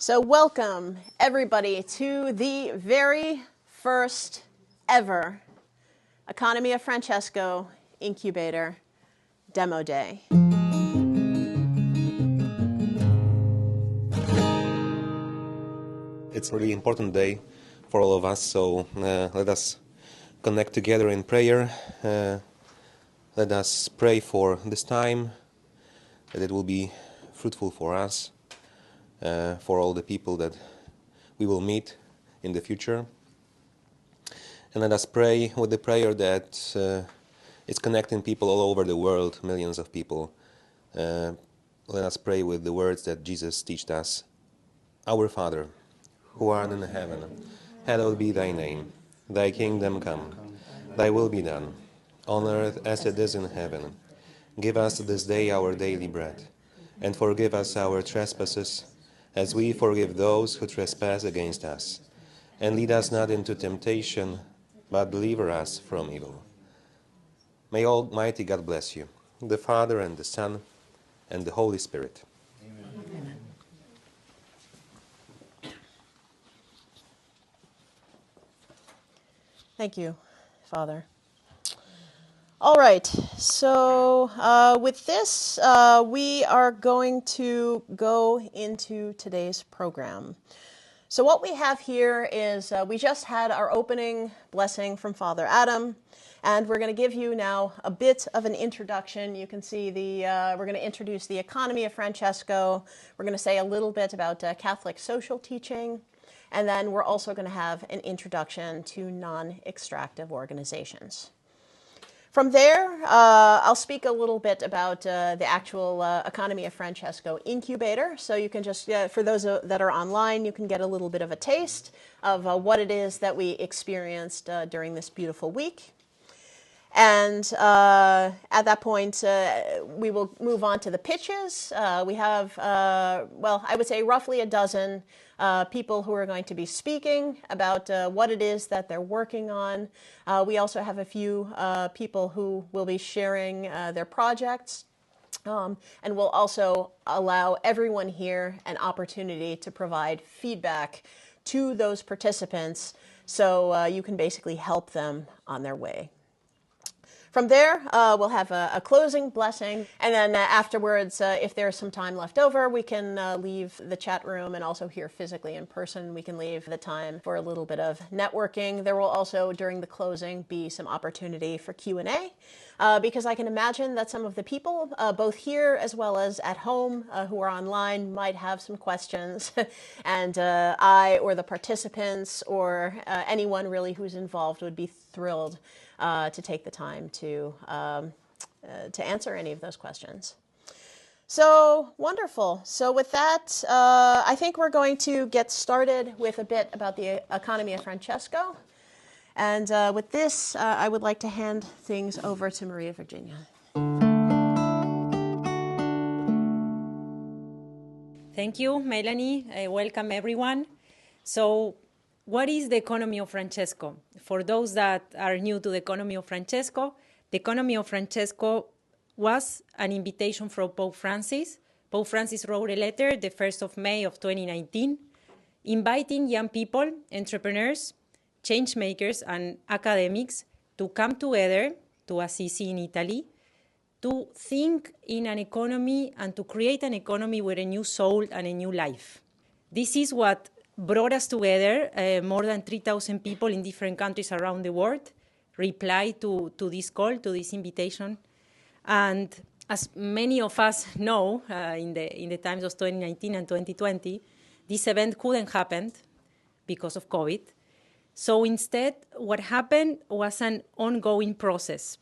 So welcome, everybody, to the very first ever Economy of Francesco Incubator Demo Day. It's a really important day for all of us, so let us connect together in prayer. Let us pray for this time, that it will be fruitful for us, for all the people that we will meet in the future. And let us pray with the prayer that it's connecting people all over the world, millions of people. Let us pray with the words that Jesus taught us. Our Father, who art in heaven, hallowed be thy name. Thy kingdom come, thy will be done, on earth as it is in heaven. Give us this day our daily bread, and forgive us our trespasses, as we forgive those who trespass against us. And lead us not into temptation, but deliver us from evil. May Almighty God bless you, the Father and the Son and the Holy Spirit. Amen. Thank you, Father. All right, so with this, we are going to go into today's program. So what we have here is we just had our opening blessing from Father Adam, and we're going to give you now a bit of an introduction. You can see we're going to introduce the economy of Francesco. We're going to say a little bit about Catholic social teaching, and then we're also going to have an introduction to non-extractive organizations. From there, I'll speak a little bit about the actual Economy of Francesco Incubator. So you can just, for those that are online, you can get a little bit of a taste of what it is that we experienced during this beautiful week. And at that point, we will move on to the pitches. We have, well, I would say roughly a dozen people who are going to be speaking about what it is that they're working on. We also have a few people who will be sharing their projects. And we'll also allow everyone here an opportunity to provide feedback to those participants so you can basically help them on their way. From there, we'll have a closing blessing, and then afterwards, if there's some time left over, we can leave the chat room, and also here physically in person, we can leave the time for a little bit of networking. There will also, during the closing, be some opportunity for Q&A, because I can imagine that some of the people, both here as well as at home, who are online, might have some questions, and I or the participants or anyone really who's involved would be thrilled to take the time to answer any of those questions. So wonderful. So with that, I think we're going to get started with a bit about the economy of Francesco. And with this, I would like to hand things over to Maria Virginia. Thank you, Melanie. Welcome, everyone. So, what is the economy of Francesco? For those that are new to the economy of Francesco, the economy of Francesco was an invitation from Pope Francis. Pope Francis wrote a letter the 1st of May of 2019, inviting young people, entrepreneurs, change makers, and academics to come together to Assisi in Italy to think in an economy and to create an economy with a new soul and a new life. This is what brought us together. More than 3,000 people in different countries around the world replied to this call, to this invitation. And as many of us know, in the times of 2019 and 2020, this event couldn't happen because of COVID. So instead, what happened was an ongoing process.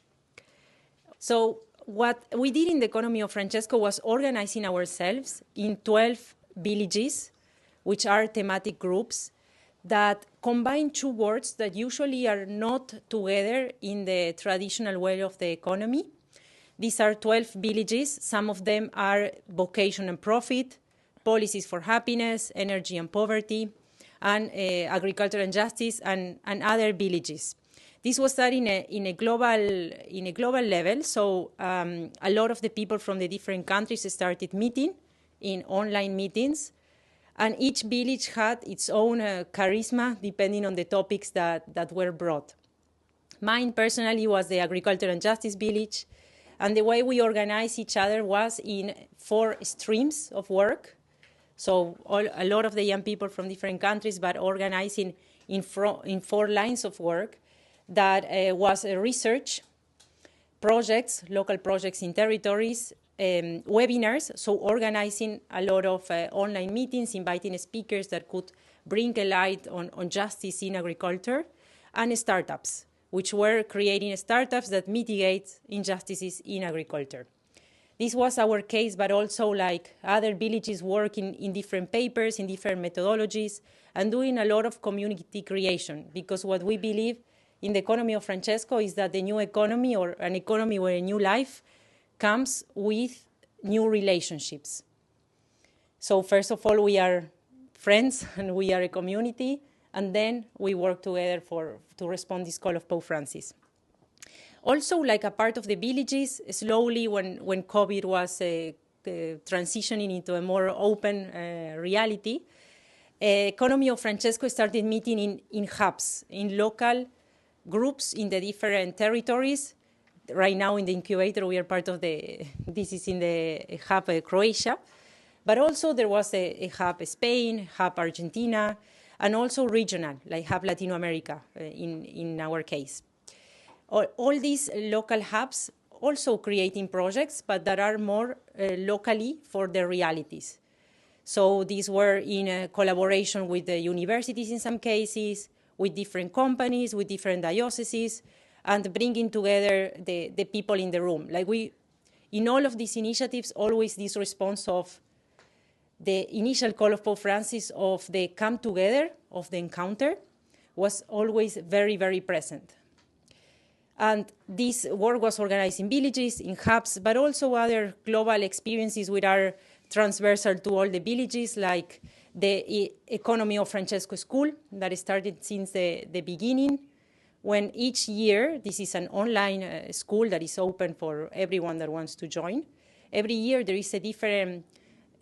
So what we did in the economy of Francesco was organizing ourselves in 12 villages, which are thematic groups that combine two words that usually are not together in the traditional way of the economy. These are 12 villages. Some of them are vocation and profit, policies for happiness, energy and poverty, and agriculture and justice, and other villages. This was done in a global level, so a lot of the people from the different countries started meeting in online meetings. And each village had its own charisma depending on the topics that were brought. Mine personally was the Agriculture and Justice Village. And the way we organized each other was in 4 streams of work. So a lot of the young people from different countries, but organizing in 4 lines of work. That was research, projects, local projects in territories, webinars, so organizing a lot of online meetings, inviting speakers that could bring a light on justice in agriculture, and startups, which were creating startups that mitigate injustices in agriculture. This was our case, but also like other villages working in different papers, in different methodologies, and doing a lot of community creation, because what we believe in the economy of Francesco is that the new economy, or an economy where a new life, comes with new relationships. So first of all, we are friends and we are a community, and then we work together to respond this call of Pope Francis. Also, like a part of the villages, slowly when COVID was transitioning into a more open reality, economy of Francesco started meeting in hubs, in local groups in the different territories. Right now in the incubator, we are part of this is in the hub Croatia, but also there was a hub Spain, hub Argentina, and also regional, like hub Latino America in our case. All these local hubs also creating projects, but that are more locally for the realities. So these were in collaboration with the universities in some cases, with different companies, with different dioceses, and bringing together the people in the room. Like in all of these initiatives, always this response of the initial call of Pope Francis of the come together, of the encounter, was always very, very present. And this work was organized in villages, in hubs, but also other global experiences which are transversal to all the villages, like the Economy of Francesco School that started since the beginning, when each year, this is an online school that is open for everyone that wants to join. Every year there is a different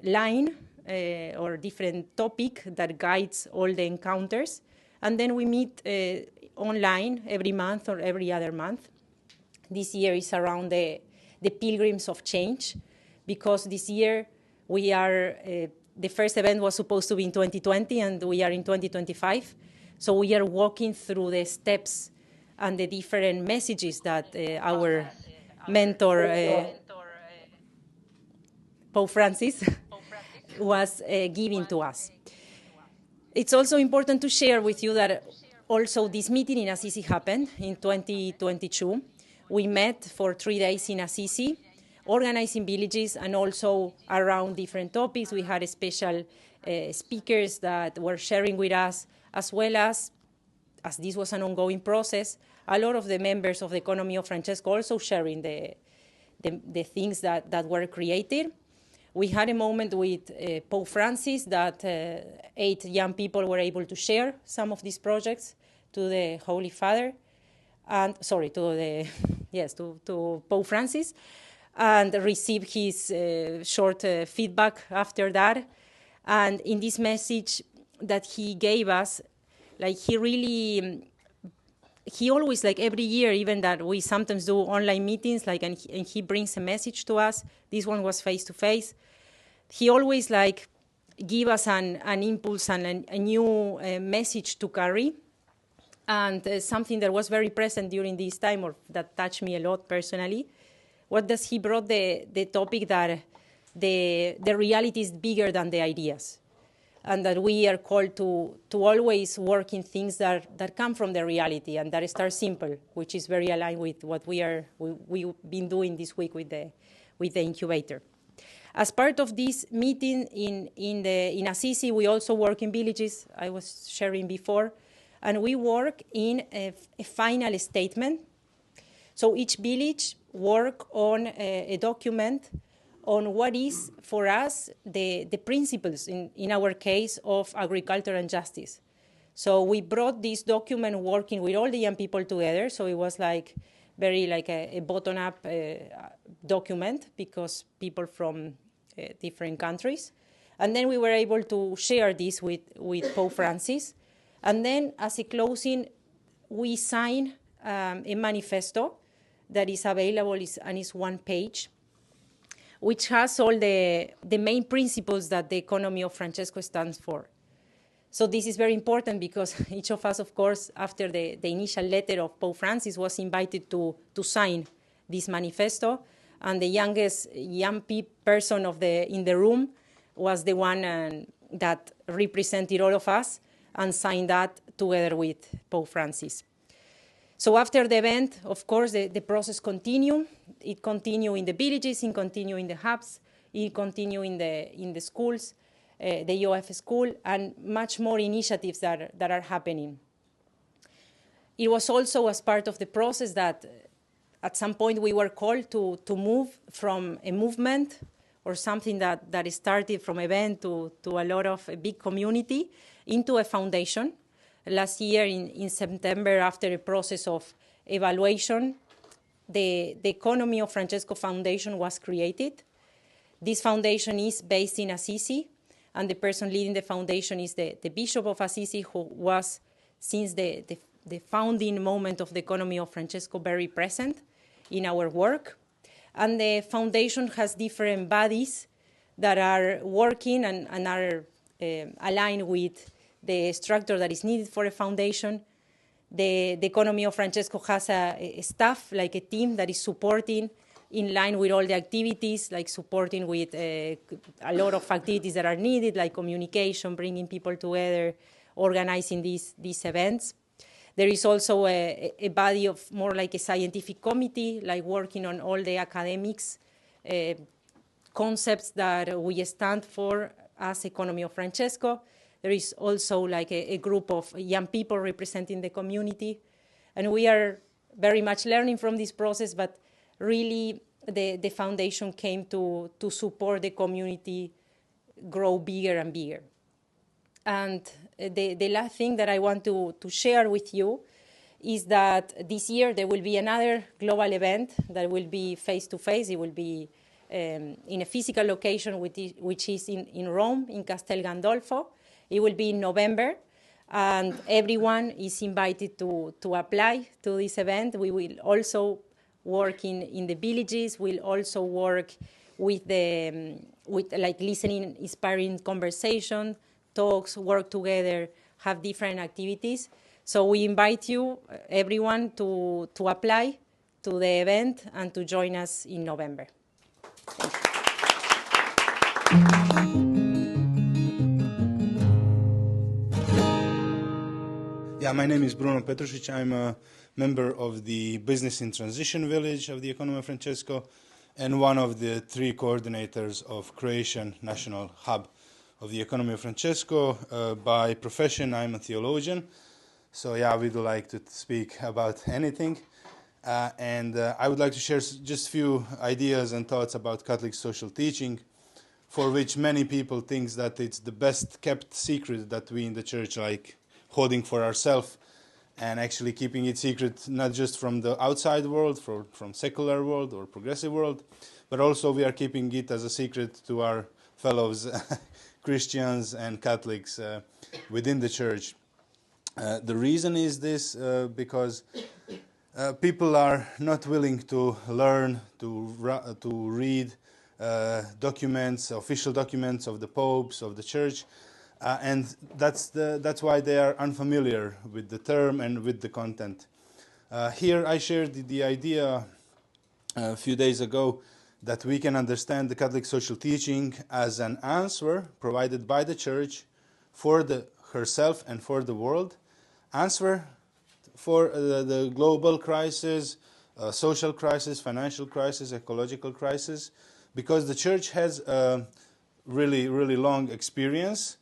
line or different topic that guides all the encounters. And then we meet online every month or every other month. This year is around the Pilgrims of Change, because this year we are, the first event was supposed to be in 2020 and we are in 2025. So we are walking through the steps and the different messages that our mentor, Pope Francis, was giving to us. It's also important to share with you that also this meeting in Assisi happened in 2022. We met for 3 days in Assisi, organizing villages and also around different topics. We had special speakers that were sharing with us, as well as this was an ongoing process, a lot of the members of the Economy of Francesco also sharing the things that were created. We had a moment with Pope Francis that 8 young people were able to share some of these projects to the Holy Father, and to Pope Francis, and receive his short feedback after that. And in this message that he gave us, like he always, like every year, even that we sometimes do online meetings, like, and he brings a message to us. This one was face to face. He always like give us an impulse and a new message to carry. And something that was very present during this time, or that touched me a lot personally, he brought the topic that the reality is bigger than the ideas, and that we are called to always work in things that come from the reality and that start simple, which is very aligned with what we've been doing this week with the incubator. As part of this meeting in Assisi, we also work in villages, I was sharing before, and we work in a final statement. So each village work on a document on what is, for us, the principles, in our case, of agriculture and justice. So we brought this document working with all the young people together, so it was like very like a bottom-up document, because people from different countries. And then we were able to share this with Pope Francis. And then as a closing, we signed a manifesto that is available and is one page, which has all the main principles that the economy of Francesco stands for. So this is very important because each of us, of course, after the initial letter of Pope Francis, was invited to sign this manifesto. And the youngest person in the room was the one that represented all of us and signed that together with Pope Francis. So after the event, of course, the process continued. It continued in the villages, it continued in the hubs, it continued in the schools, the UF school, and much more initiatives that are happening. It was also as part of the process that at some point we were called to move from a movement or something that started from event to a lot of a big community into a foundation. Last year in September, after a process of evaluation, the Economy of Francesco Foundation was created. This foundation is based in Assisi, and the person leading the foundation is the Bishop of Assisi, who was, since the founding moment of the Economy of Francesco, very present in our work. And the foundation has different bodies that are working and are aligned with the structure that is needed for a foundation. The Economy of Francesco has a staff, like a team that is supporting in line with all the activities, like supporting with a lot of activities that are needed, like communication, bringing people together, organizing these events. There is also a body of more like a scientific committee, like working on all the academics concepts that we stand for as Economy of Francesco. There is also like a group of young people representing the community. And we are very much learning from this process, but really the foundation came to support the community grow bigger and bigger. And the last thing that I want to share with you is that this year there will be another global event that will be face-to-face. It will be in a physical location, which is in Rome, in Castel Gandolfo. It will be in November, and everyone is invited to apply to this event. We will also work in the villages. We'll also work with like listening, inspiring conversation, talks, work together, have different activities. So we invite you, everyone, to apply to the event and to join us in November. Yeah, my name is Bruno Petrušić. I'm a member of the Business in Transition Village of the Economy of Francesco and one of the 3 coordinators of Croatian National Hub of the Economy of Francesco. By profession, I'm a theologian. So yeah, we do like to speak about anything. And I would like to share just a few ideas and thoughts about Catholic social teaching, for which many people think that it's the best kept secret that we in the church like holding for ourselves and actually keeping it secret, not just from the outside world, from secular world or progressive world, but also we are keeping it as a secret to our fellows Christians and Catholics within the church. The reason is this, because people are not willing to learn, to read documents, official documents of the popes, of the church, and that's why they are unfamiliar with the term and with the content. Here I shared the idea a few days ago that we can understand the Catholic social teaching as an answer provided by the church for herself and for the world, answer for the global crisis, social crisis, financial crisis, ecological crisis, because the church has a really, really long experience.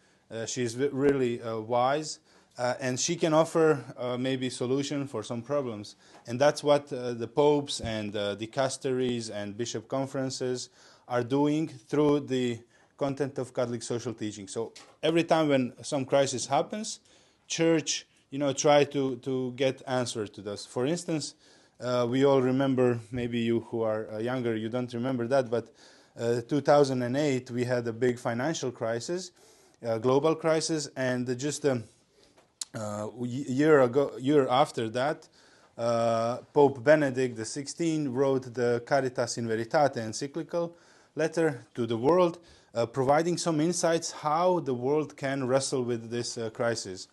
She is really wise, and she can offer maybe solution for some problems. And that's what the popes and dicasteries and bishop conferences are doing through the content of Catholic social teaching. So every time when some crisis happens, church, try to get answer to this. For instance, we all remember, maybe you who are younger, you don't remember that, but 2008, we had a big financial crisis, global crisis, and just year after that, Pope Benedict XVI wrote the Caritas in Veritate encyclical letter to the world, providing some insights how the world can wrestle with this crisis.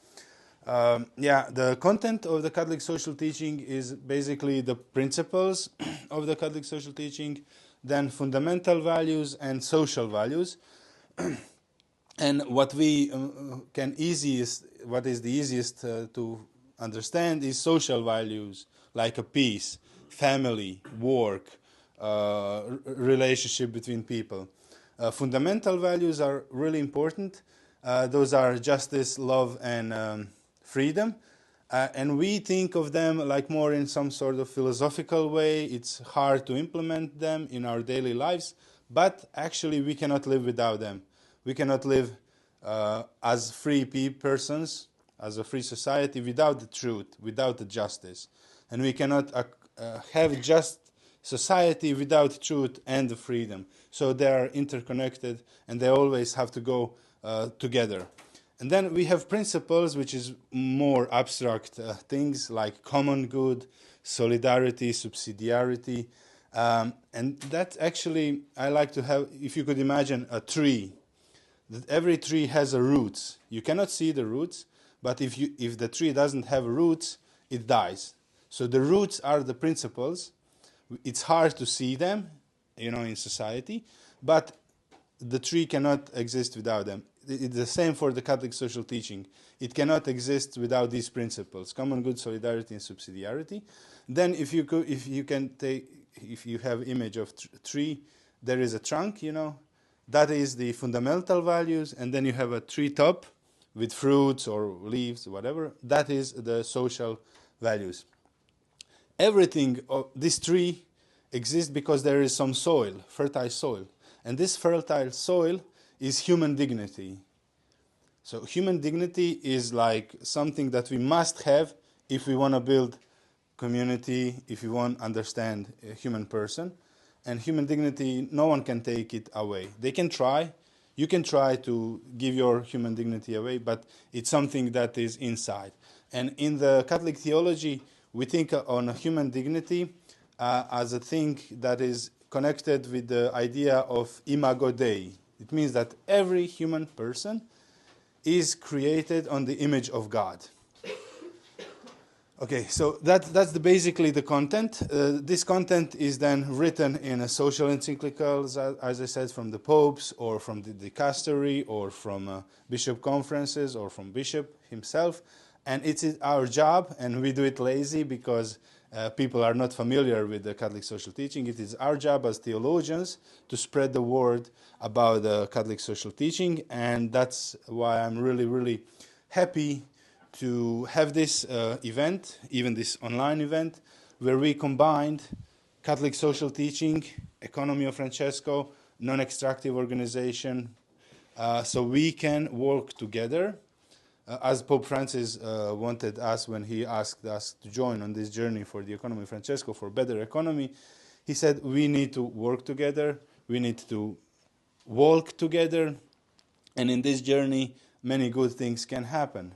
The content of the Catholic social teaching is basically the principles of the Catholic social teaching, then fundamental values and social values. And what we what is the easiest to understand is social values like a peace, family, work, relationship between people. Fundamental values are really important. Those are justice, love, and freedom. And we think of them like more in some sort of philosophical way. It's hard to implement them in our daily lives, but actually we cannot live without them. We cannot live as free persons, as a free society, without the truth, without the justice. And we cannot have just society without truth and the freedom. So they are interconnected, and they always have to go together. And then we have principles, which is more abstract things like common good, solidarity, subsidiarity. And that actually, I like to have, if you could imagine a tree, that every tree has a roots. You cannot see the roots, but if the tree doesn't have roots, it dies. So the roots are the principles. It's hard to see them, in society, but the tree cannot exist without them. It's the same for the Catholic social teaching. It cannot exist without these principles: common good, solidarity, and subsidiarity. Then, if you have image of tree, there is a trunk, that is the fundamental values, and then you have a tree top with fruits or leaves, whatever. That is the social values. Everything of this tree exists because there is some soil, fertile soil. And this fertile soil is human dignity. So human dignity is like something that we must have if we want to build community, if we want to understand a human person. And human dignity, no one can take it away. They can try. You can try to give your human dignity away, but it's something that is inside. And in the Catholic theology, we think on human dignity as a thing that is connected with the idea of imago Dei. It means that every human person is created on the image of God. Okay, so that's basically the content. This content is then written in a social encyclicals, as I said, from the popes or from the dicastery or from bishop conferences or from bishop himself. And it's our job, and we do it lazy because people are not familiar with the Catholic social teaching. It is our job as theologians to spread the word about the Catholic social teaching, and that's why I'm really, really happy to have this event, even this online event, where we combined Catholic social teaching, economy of Francesco, non-extractive organization, so we can work together. As Pope Francis wanted us when he asked us to join on this journey for the economy of Francesco, for better economy, he said we need to work together, we need to walk together, and in this journey many good things can happen.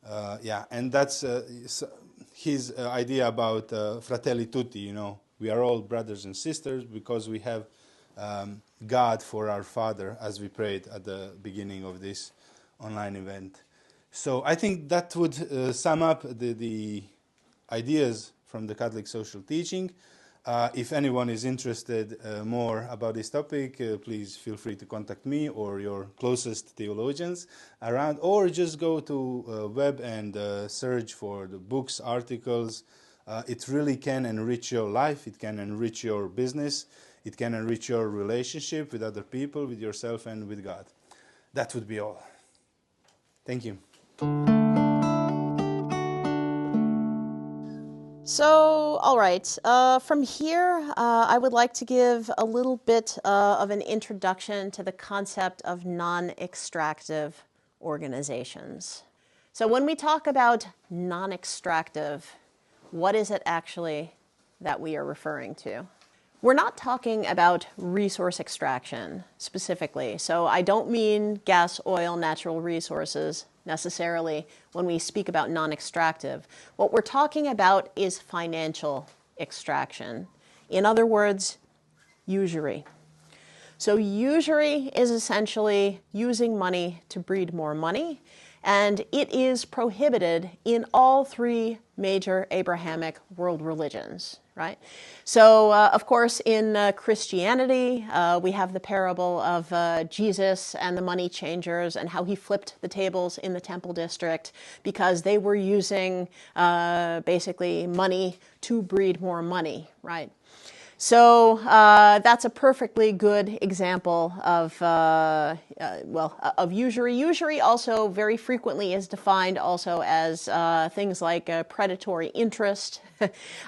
And that's his idea about fratelli tutti, we are all brothers and sisters because we have God for our Father, as we prayed at the beginning of this online event. So I think that would sum up the ideas from the Catholic social teaching. If anyone is interested more about this topic, please feel free to contact me or your closest theologians around, or just go to web and search for the books, articles. It really can enrich your life. It can enrich your business. It can enrich your relationship with other people, with yourself, and with God. That would be all. Thank you. So, all right, from here, I would like to give a little bit of an introduction to the concept of non-extractive organizations. So when we talk about non-extractive, what is it actually that we are referring to? we're not talking about resource extraction specifically. So I don't mean gas, oil, natural resources necessarily when we speak about non-extractive. What we're talking about is financial extraction. In other words, usury. So usury is essentially using money to breed more money, and it is prohibited in all three major Abrahamic world religions, right? So, of course, in Christianity, we have the parable of Jesus and the money changers and how he flipped the tables in the temple district because they were using basically money to breed more money, right? So that's a perfectly good example of, of usury. Usury also very frequently is defined also as things like predatory interest.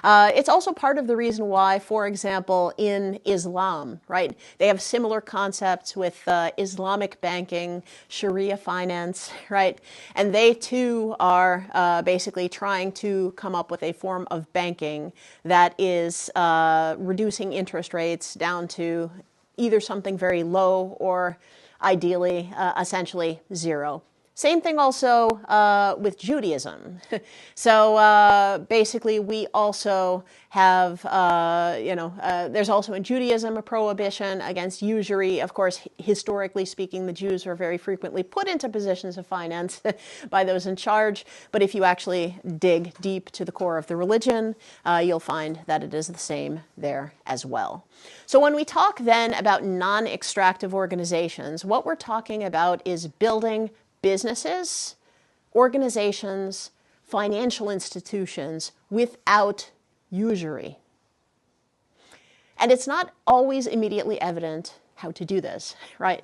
It's also part of the reason why, for example, in Islam, right, they have similar concepts with Islamic banking, Sharia finance, right, and they too are basically trying to come up with a form of banking that is reducing interest rates down to either something very low or ideally essentially zero. Same thing also with Judaism. So basically we also have, there's also in Judaism a prohibition against usury. Of course, historically speaking, the Jews are very frequently put into positions of finance by those in charge. But if you actually dig deep to the core of the religion, you'll find that it is the same there as well. So when we talk then about non-extractive organizations, what we're talking about is building businesses, organizations, financial institutions without usury. And it's not always immediately evident how to do this, right?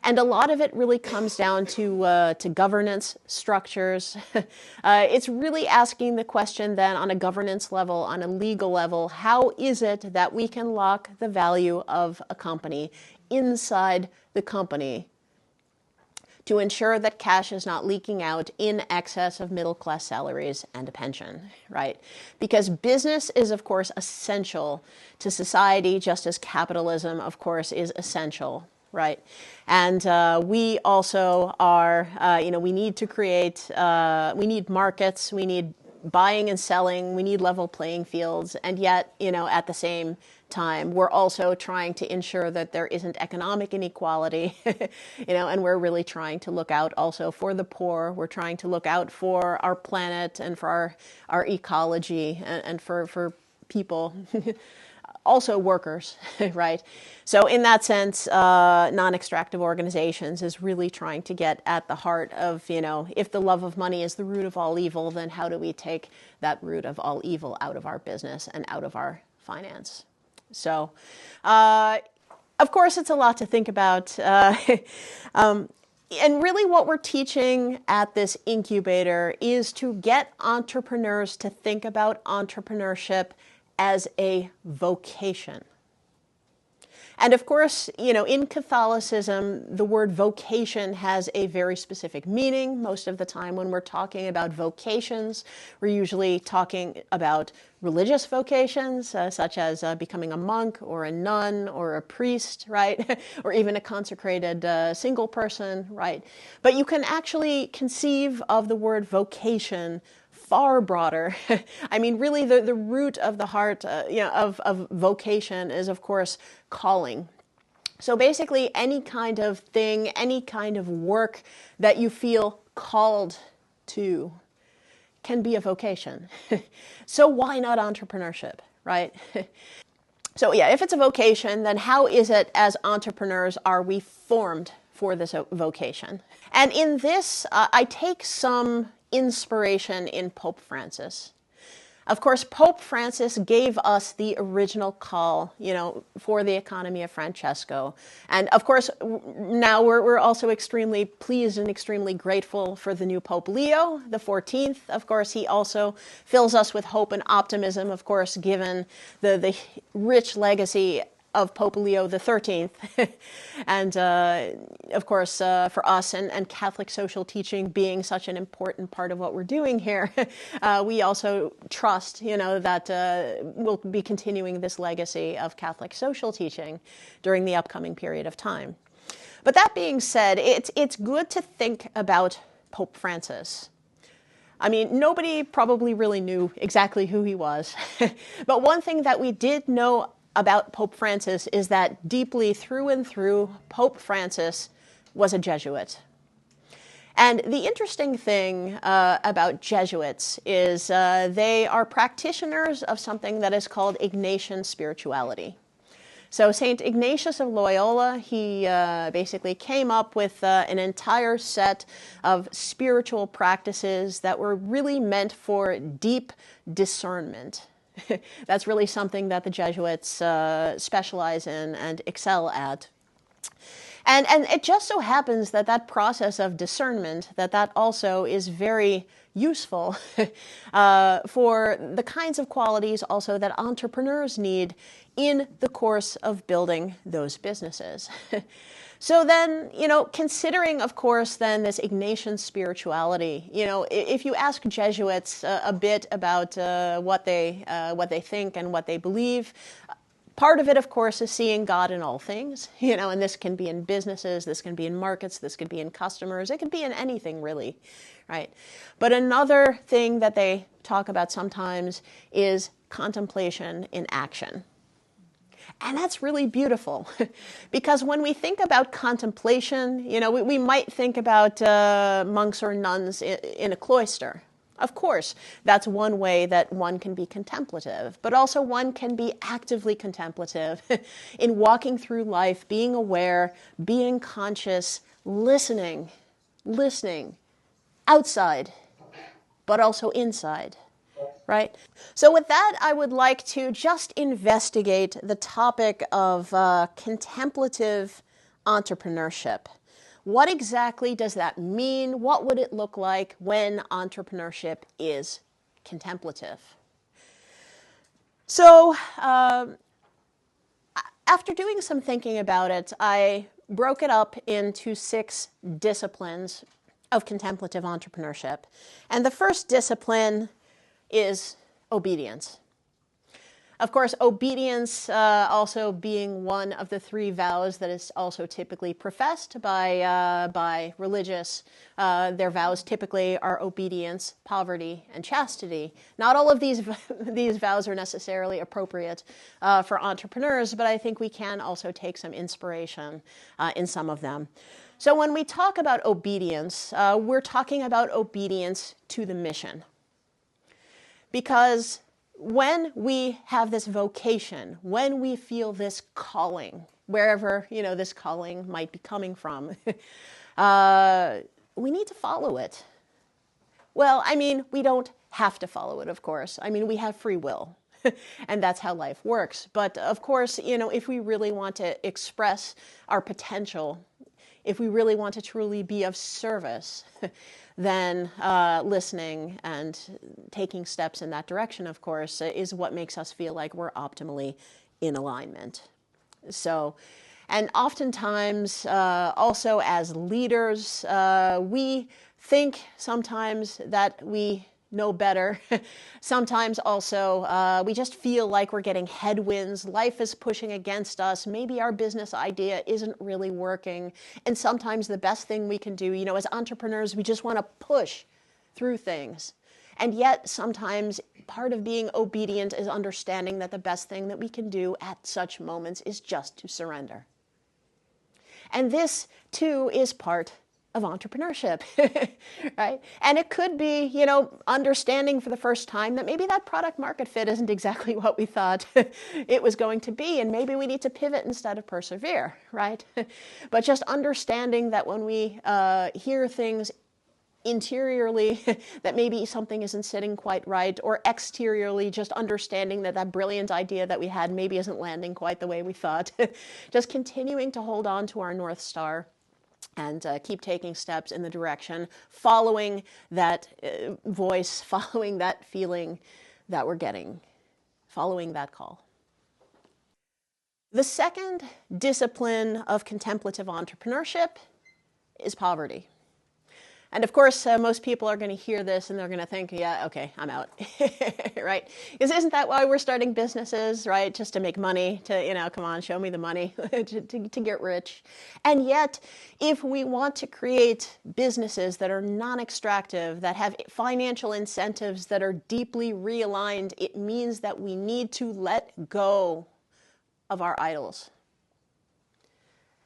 And a lot of it really comes down to governance structures. It's really asking the question then on a governance level, on a legal level, how is it that we can lock the value of a company inside the company to ensure that cash is not leaking out in excess of middle-class salaries and a pension, right? Because business is, of course, essential to society, just as capitalism, of course, is essential, right? And we also are, we need to create, we need markets, we need buying and selling, we need level playing fields, and yet, at the same time, we're also trying to ensure that there isn't economic inequality, and we're really trying to look out also for the poor. We're trying to look out for our planet and for our ecology and for people, also workers, right? So in that sense, non-extractive organizations is really trying to get at the heart of, if the love of money is the root of all evil, then how do we take that root of all evil out of our business and out of our finance? So, of course, it's a lot to think about. And really what we're teaching at this incubator is to get entrepreneurs to think about entrepreneurship as a vocation. And of course, in Catholicism, the word vocation has a very specific meaning. Most of the time when we're talking about vocations, we're usually talking about religious vocations, such as becoming a monk or a nun or a priest, right? Or even a consecrated single person, right? But you can actually conceive of the word vocation far broader. I mean, really, the root of the heart of vocation is, of course, calling. So basically, any kind of thing, any kind of work that you feel called to can be a vocation. So why not entrepreneurship, right? So yeah, if it's a vocation, then how is it as entrepreneurs are we formed for this vocation? And in this, I take some inspiration in Pope Francis. Of course, Pope Francis gave us the original call, for the economy of Francesco. And of course, now we're also extremely pleased and extremely grateful for the new Pope Leo the 14th. Of course, he also fills us with hope and optimism, of course, given the rich legacy of Pope Leo XIII. And of course, for us and Catholic social teaching being such an important part of what we're doing here, we also trust, that we'll be continuing this legacy of Catholic social teaching during the upcoming period of time. But that being said, it's good to think about Pope Francis. I mean, nobody probably really knew exactly who he was. But one thing that we did know about Pope Francis is that deeply through and through, Pope Francis was a Jesuit. And the interesting thing about Jesuits is they are practitioners of something that is called Ignatian spirituality. So St. Ignatius of Loyola, he basically came up with an entire set of spiritual practices that were really meant for deep discernment. That's really something that the Jesuits specialize in and excel at. And it just so happens that that process of discernment, that also is very useful for the kinds of qualities also that entrepreneurs need in the course of building those businesses. So then, considering, of course, then this Ignatian spirituality, if you ask Jesuits a bit about what they think and what they believe, part of it, of course, is seeing God in all things, and this can be in businesses, this can be in markets, this could be in customers, it could be in anything really, right? But another thing that they talk about sometimes is contemplation in action. And that's really beautiful because when we think about contemplation, we might think about monks or nuns in a cloister. Of course, that's one way that one can be contemplative, but also one can be actively contemplative in walking through life, being aware, being conscious, listening, outside, but also inside. Right? So with that, I would like to just investigate the topic of contemplative entrepreneurship. What exactly does that mean? What would it look like when entrepreneurship is contemplative? So after doing some thinking about it, I broke it up into 6 disciplines of contemplative entrepreneurship. And the first discipline is obedience. Of course, obedience also being one of the 3 vows that is also typically professed by religious. Their vows typically are obedience, poverty, and chastity. Not all of these vows are necessarily appropriate for entrepreneurs, but I think we can also take some inspiration in some of them. So when we talk about obedience, we're talking about obedience to the mission. Because when we have this vocation, when we feel this calling, wherever this calling might be coming from, we need to follow it. Well, we don't have to follow it, of course. We have free will, and that's how life works. But of course, if we really want to express our potential, if we really want to truly be of service, then listening and taking steps in that direction, of course, is what makes us feel like we're optimally in alignment. So, and oftentimes, also as leaders, we think sometimes that we know better. Sometimes also we just feel like we're getting headwinds. Life is pushing against us. Maybe our business idea isn't really working. And sometimes the best thing we can do, as entrepreneurs, we just want to push through things. And yet sometimes part of being obedient is understanding that the best thing that we can do at such moments is just to surrender. And this too is part of entrepreneurship, right? And it could be, understanding for the first time that maybe that product market fit isn't exactly what we thought it was going to be, and maybe we need to pivot instead of persevere, right? But just understanding that when we hear things interiorly that maybe something isn't sitting quite right, or exteriorly just understanding that that brilliant idea that we had maybe isn't landing quite the way we thought. Just continuing to hold on to our North Star and keep taking steps in the direction, following that voice, following that feeling that we're getting, following that call. The second discipline of contemplative entrepreneurship is poverty. And of course, most people are going to hear this and they're going to think, yeah, okay, I'm out, right? Because isn't that why we're starting businesses, right? Just to make money, to, come on, show me the money, to get rich. And yet, if we want to create businesses that are non-extractive, that have financial incentives that are deeply realigned, it means that we need to let go of our idols.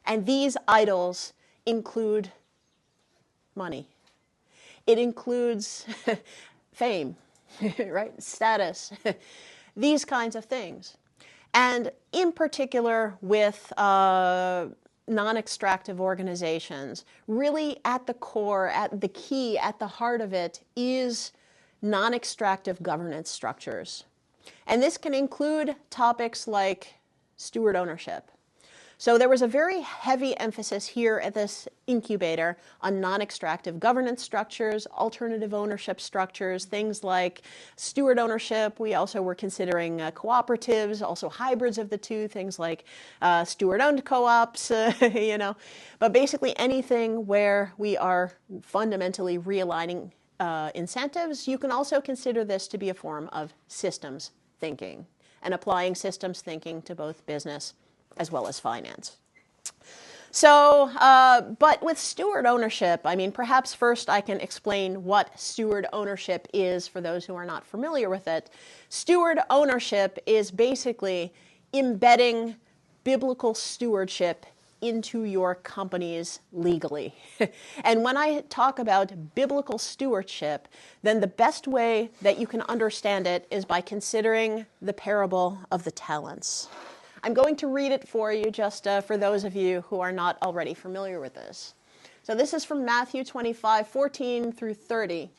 And these idols include money. It includes fame, right? Status, these kinds of things. And in particular with non-extractive organizations, really at the core, at the key, at the heart of it is non-extractive governance structures. And this can include topics like steward ownership. So there was a very heavy emphasis here at this incubator on non-extractive governance structures, alternative ownership structures, things like steward ownership. We also were considering cooperatives, also hybrids of the two, things like steward-owned co-ops, But basically anything where we are fundamentally realigning incentives. You can also consider this to be a form of systems thinking and applying systems thinking to both business as well as finance. So, but with steward ownership, perhaps first I can explain what steward ownership is for those who are not familiar with it. Steward ownership is basically embedding biblical stewardship into your companies legally. And when I talk about biblical stewardship, then the best way that you can understand it is by considering the parable of the talents. I'm going to read it for you just for those of you who are not already familiar with this. So this is from Matthew 25:14 through 30.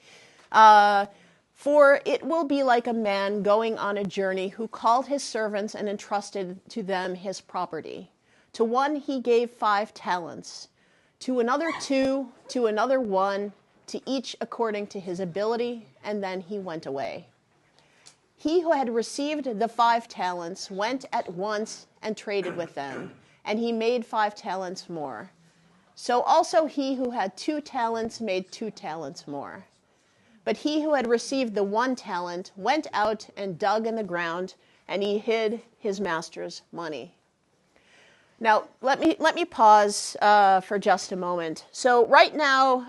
For it will be like a man going on a journey who called his servants and entrusted to them his property. To one he gave 5 talents, to another 2, to another 1, to each according to his ability, and then he went away. He who had received the 5 talents went at once and traded with them, and he made 5 talents more. So also he who had 2 talents made 2 talents more. But he who had received the 1 talent went out and dug in the ground, and he hid his master's money. Now, let me pause for just a moment. So right now,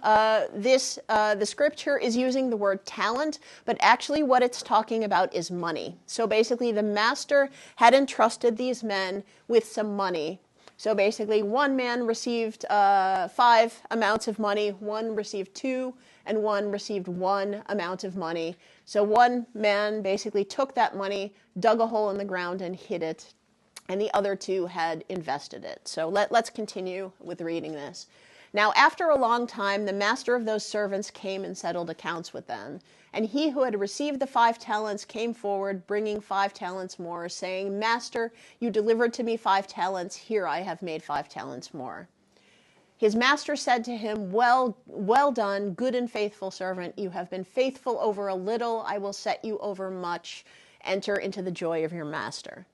the scripture is using the word talent, but actually what it's talking about is money. So basically, the master had entrusted these men with some money. So basically, one man received 5 amounts of money, one received 2, and one received 1 amount of money. So one man basically took that money, dug a hole in the ground, and hid it. And the other 2 had invested it. So let's continue with reading this. Now, after a long time, the master of those servants came and settled accounts with them. And he who had received the 5 talents came forward, bringing 5 talents more, saying, Master, you delivered to me 5 talents. Here I have made 5 talents more. His master said to him, well done, good and faithful servant. You have been faithful over a little. I will set you over much. Enter into the joy of your master.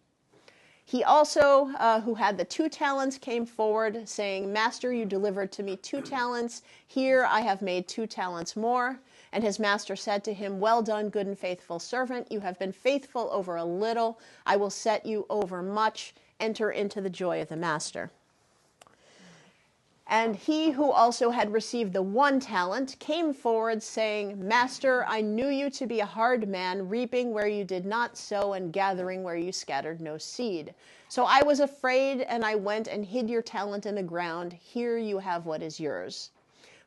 He also, who had the 2 talents, came forward, saying, Master, you delivered to me 2 talents. Here I have made 2 talents more. And his master said to him, Well done, good and faithful servant. You have been faithful over a little. I will set you over much. Enter into the joy of the master. And he who also had received the 1 talent came forward, saying, Master, I knew you to be a hard man, reaping where you did not sow and gathering where you scattered no seed. So I was afraid, and I went and hid your talent in the ground. Here you have what is yours.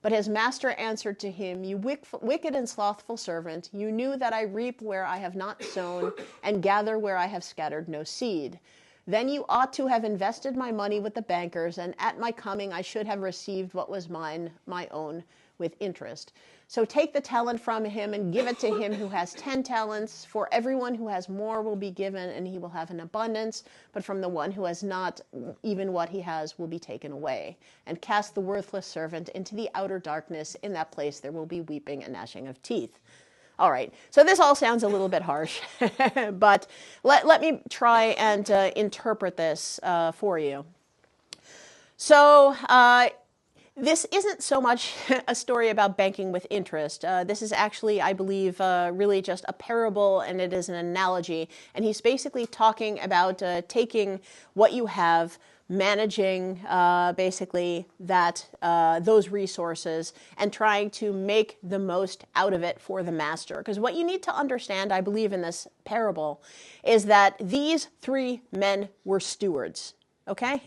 But his master answered to him, You wicked and slothful servant, you knew that I reap where I have not sown and gather where I have scattered no seed. Then you ought to have invested my money with the bankers, and at my coming I should have received what was mine, my own, with interest. So take the talent from him and give it to him who has 10 talents. For everyone who has more will be given, and he will have an abundance. But from the one who has not, even what he has will be taken away. And cast the worthless servant into the outer darkness. In that place there will be weeping and gnashing of teeth. All right, so this all sounds a little bit harsh, but let me try and interpret this for you. So this isn't so much a story about banking with interest. This is actually, I believe, really just a parable, and it is an analogy. And he's basically talking about taking what you have, managing basically those resources, and trying to make the most out of it for the master. Because what you need to understand, I believe, in this parable is that these three men were stewards, okay?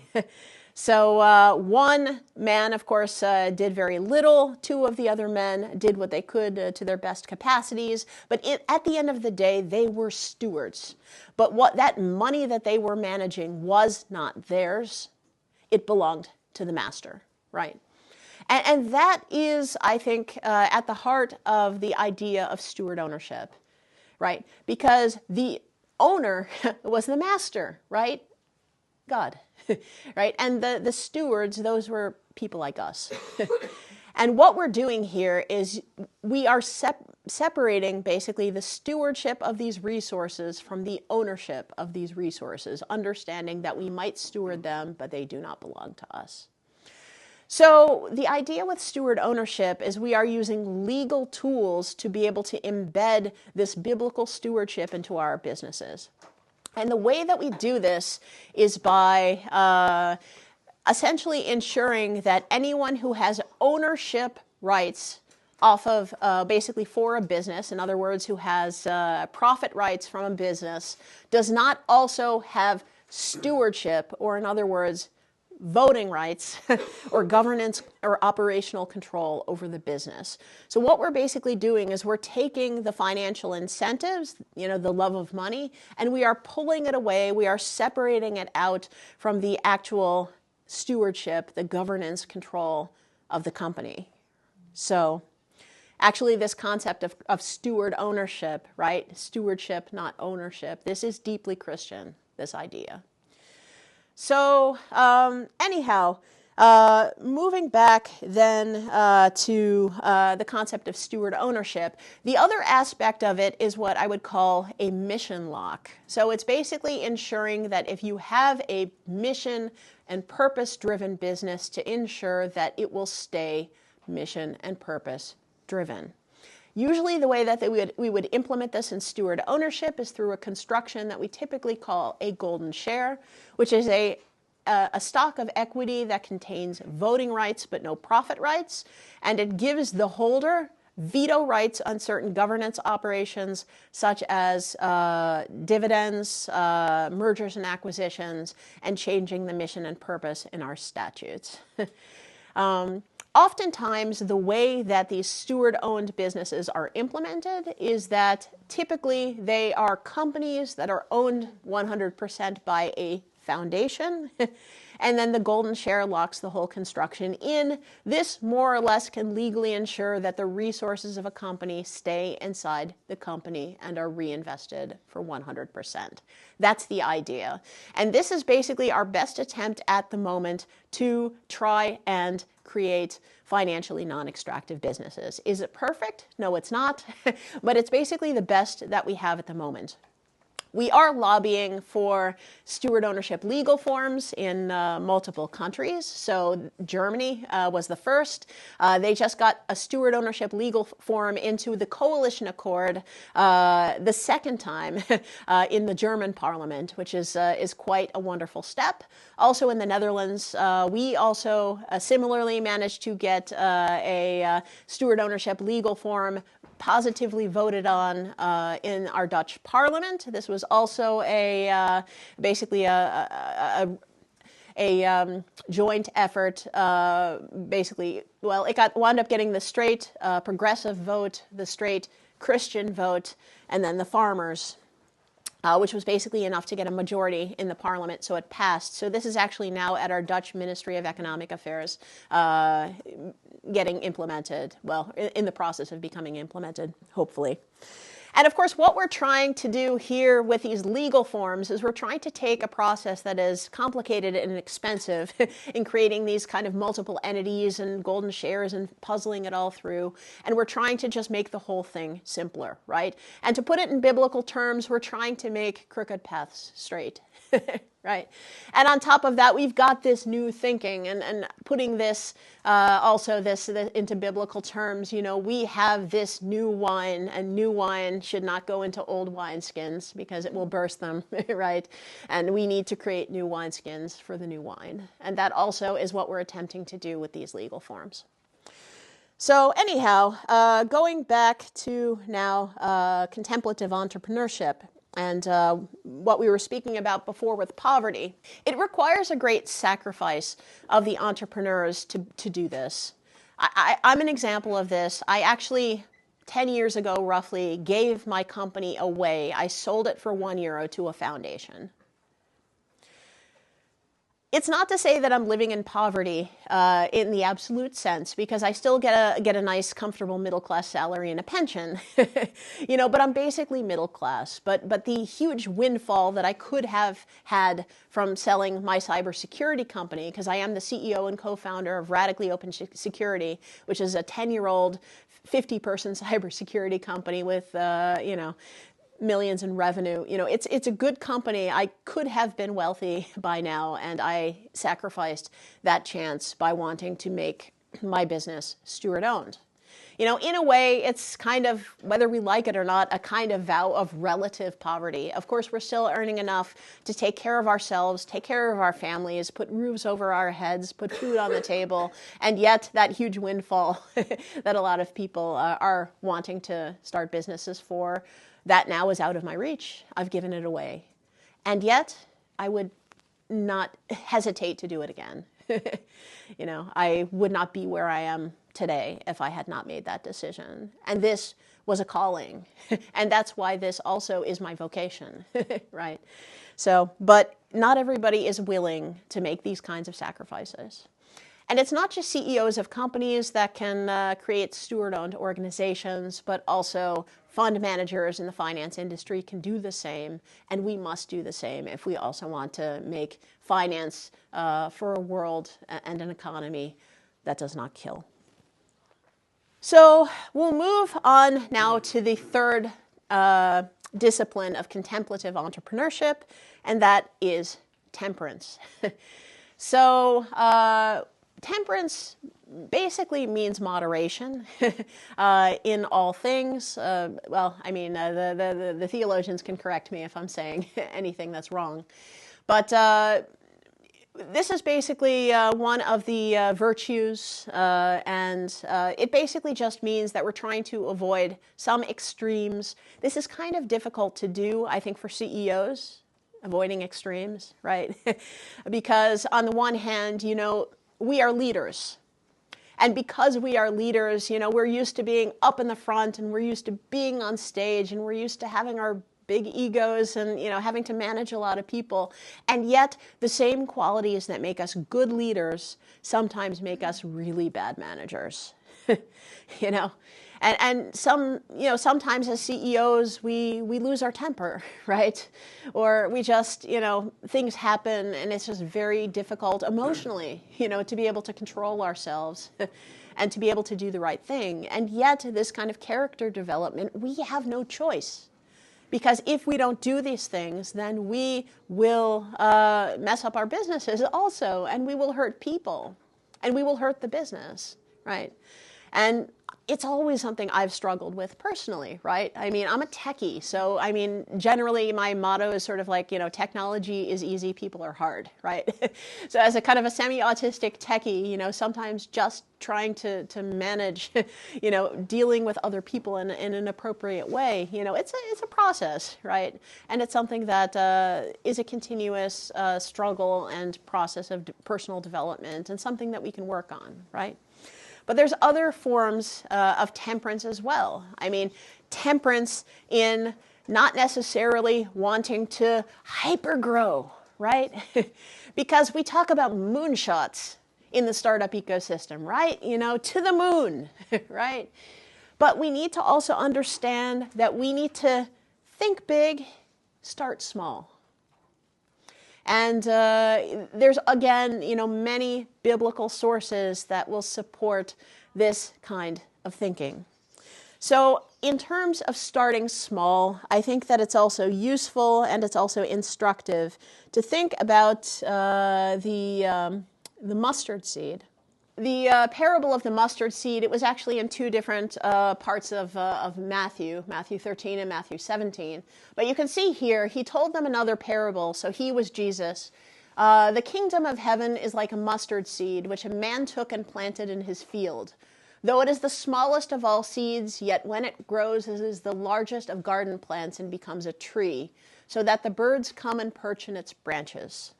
So one man, of course, did very little. Two of the other men did what they could to their best capacities. But at the end of the day, they were stewards. But what that money that they were managing was not theirs. It belonged to the master, right? And that is, I think, at the heart of the idea of steward ownership, right? Because the owner was the master, right? God, right? And the stewards, those were people like us. And what we're doing here is we are separating basically the stewardship of these resources from the ownership of these resources, understanding that we might steward them, but they do not belong to us. So the idea with steward ownership is we are using legal tools to be able to embed this biblical stewardship into our businesses. And the way that we do this is by essentially ensuring that anyone who has ownership rights off of basically for a business, in other words, who has profit rights from a business, does not also have stewardship, or in other words, voting rights or governance or operational control over the business. So what we're basically doing is we're taking the financial incentives, the love of money, and we are pulling it away. We are separating it out from the actual stewardship, the governance control of the company. So actually this concept of steward ownership, right? Stewardship, not ownership. This is deeply Christian, this idea. So anyhow, moving back then to the concept of steward ownership, the other aspect of it is what I would call a mission lock. So it's basically ensuring that if you have a mission and purpose-driven business, to ensure that it will stay mission and purpose-driven. Usually the way that we would implement this in steward ownership is through a construction that we typically call a golden share, which is a stock of equity that contains voting rights but no profit rights, and it gives the holder veto rights on certain governance operations such as dividends, mergers and acquisitions, and changing the mission and purpose in our statutes. Oftentimes, the way that these steward-owned businesses are implemented is that typically they are companies that are owned 100% by a foundation, and then the golden share locks the whole construction in. This more or less can legally ensure that the resources of a company stay inside the company and are reinvested for 100%. That's the idea. And this is basically our best attempt at the moment to try and create financially non-extractive businesses. Is it perfect? No, it's not. But it's basically the best that we have at the moment. We are lobbying for steward ownership legal forms in multiple countries. So Germany was the first. They just got a steward ownership legal form into the coalition accord the second time in the German parliament, which is quite a wonderful step. Also in the Netherlands, we also similarly managed to get a steward ownership legal form positively voted on in our Dutch parliament. This was also basically a joint effort. Basically, well, it wound up getting the straight progressive vote, the straight Christian vote, and then the farmers, which was basically enough to get a majority in the parliament, so it passed. So this is actually now at our Dutch Ministry of Economic Affairs getting implemented, well, in the process of becoming implemented, hopefully. And of course, what we're trying to do here with these legal forms is we're trying to take a process that is complicated and expensive in creating these kind of multiple entities and golden shares and puzzling it all through. And we're trying to just make the whole thing simpler, right? And to put it in biblical terms, we're trying to make crooked paths straight. Right? And on top of that, we've got this new thinking and putting this this into biblical terms. You know, we have this new wine, and new wine should not go into old wineskins because it will burst them, right? And we need to create new wineskins for the new wine. And that also is what we're attempting to do with these legal forms. So anyhow, going back to now contemplative entrepreneurship, and what we were speaking about before with poverty, it requires a great sacrifice of the entrepreneurs to do this. I'm an example of this. I actually, 10 years ago roughly, gave my company away. I sold it for €1 to a foundation. It's not to say that I'm living in poverty in the absolute sense, because I still get a nice, comfortable middle-class salary and a pension, you know. But I'm basically middle class. But the huge windfall that I could have had from selling my cybersecurity company, because I am the CEO and co-founder of Radically Open Security, which is a 10-year-old, 50-person cybersecurity company with millions in revenue. You know, it's a good company. I could have been wealthy by now, and I sacrificed that chance by wanting to make my business steward-owned. You know, in a way, it's kind of, whether we like it or not, a kind of vow of relative poverty. Of course, we're still earning enough to take care of ourselves, take care of our families, put roofs over our heads, put food on the table, and yet that huge windfall that a lot of people are wanting to start businesses for, that now is out of my reach. I've given it away. And yet, I would not hesitate to do it again. You know, I would not be where I am today if I had not made that decision. And this was a calling. And that's why this also is my vocation, right? So, but not everybody is willing to make these kinds of sacrifices. And it's not just CEOs of companies that can create steward-owned organizations, but also fund managers in the finance industry can do the same, and we must do the same if we also want to make finance for a world and an economy that does not kill. So we'll move on now to the third discipline of contemplative entrepreneurship, and that is temperance. So temperance basically means moderation in all things. Well, I mean, the theologians can correct me if I'm saying anything that's wrong. But this is basically one of the virtues, and it basically just means that we're trying to avoid some extremes. This is kind of difficult to do, I think, for CEOs, avoiding extremes, right? Because on the one hand, you know, we are leaders. And because we are leaders, you know, we're used to being up in the front, and we're used to being on stage, and we're used to having our big egos and, you know, having to manage a lot of people. And yet the same qualities that make us good leaders sometimes make us really bad managers, you know. And some, you know, sometimes as CEOs, we lose our temper, right? Or we just, you know, things happen and it's just very difficult emotionally, you know, to be able to control ourselves and to be able to do the right thing. And yet this kind of character development, we have no choice. Because if we don't do these things, then we will mess up our businesses also, and we will hurt people, and we will hurt the business, right? And it's always something I've struggled with personally, right? I mean, I'm a techie, so I mean, generally my motto is sort of like, you know, technology is easy, people are hard, right? So as a kind of a semi-autistic techie, you know, sometimes just trying to manage, you know, dealing with other people in an appropriate way, you know, it's a process, right? And it's something that is a continuous struggle and process of personal development, and something that we can work on, right? But there's other forms of temperance as well. I mean, temperance in not necessarily wanting to hypergrow, right? Because we talk about moonshots in the startup ecosystem, right? You know, to the moon, right? But we need to also understand that we need to think big, start small. And there's, again, many biblical sources that will support this kind of thinking. So in terms of starting small, I think that it's also useful and it's also instructive to think about the mustard seed. The parable of the mustard seed, it was actually in two different parts of Matthew 13 and Matthew 17. But you can see here, he told them another parable, so he was Jesus. The kingdom of heaven is like a mustard seed, which a man took and planted in his field. Though it is the smallest of all seeds, yet when it grows, it is the largest of garden plants and becomes a tree, so that the birds come and perch in its branches.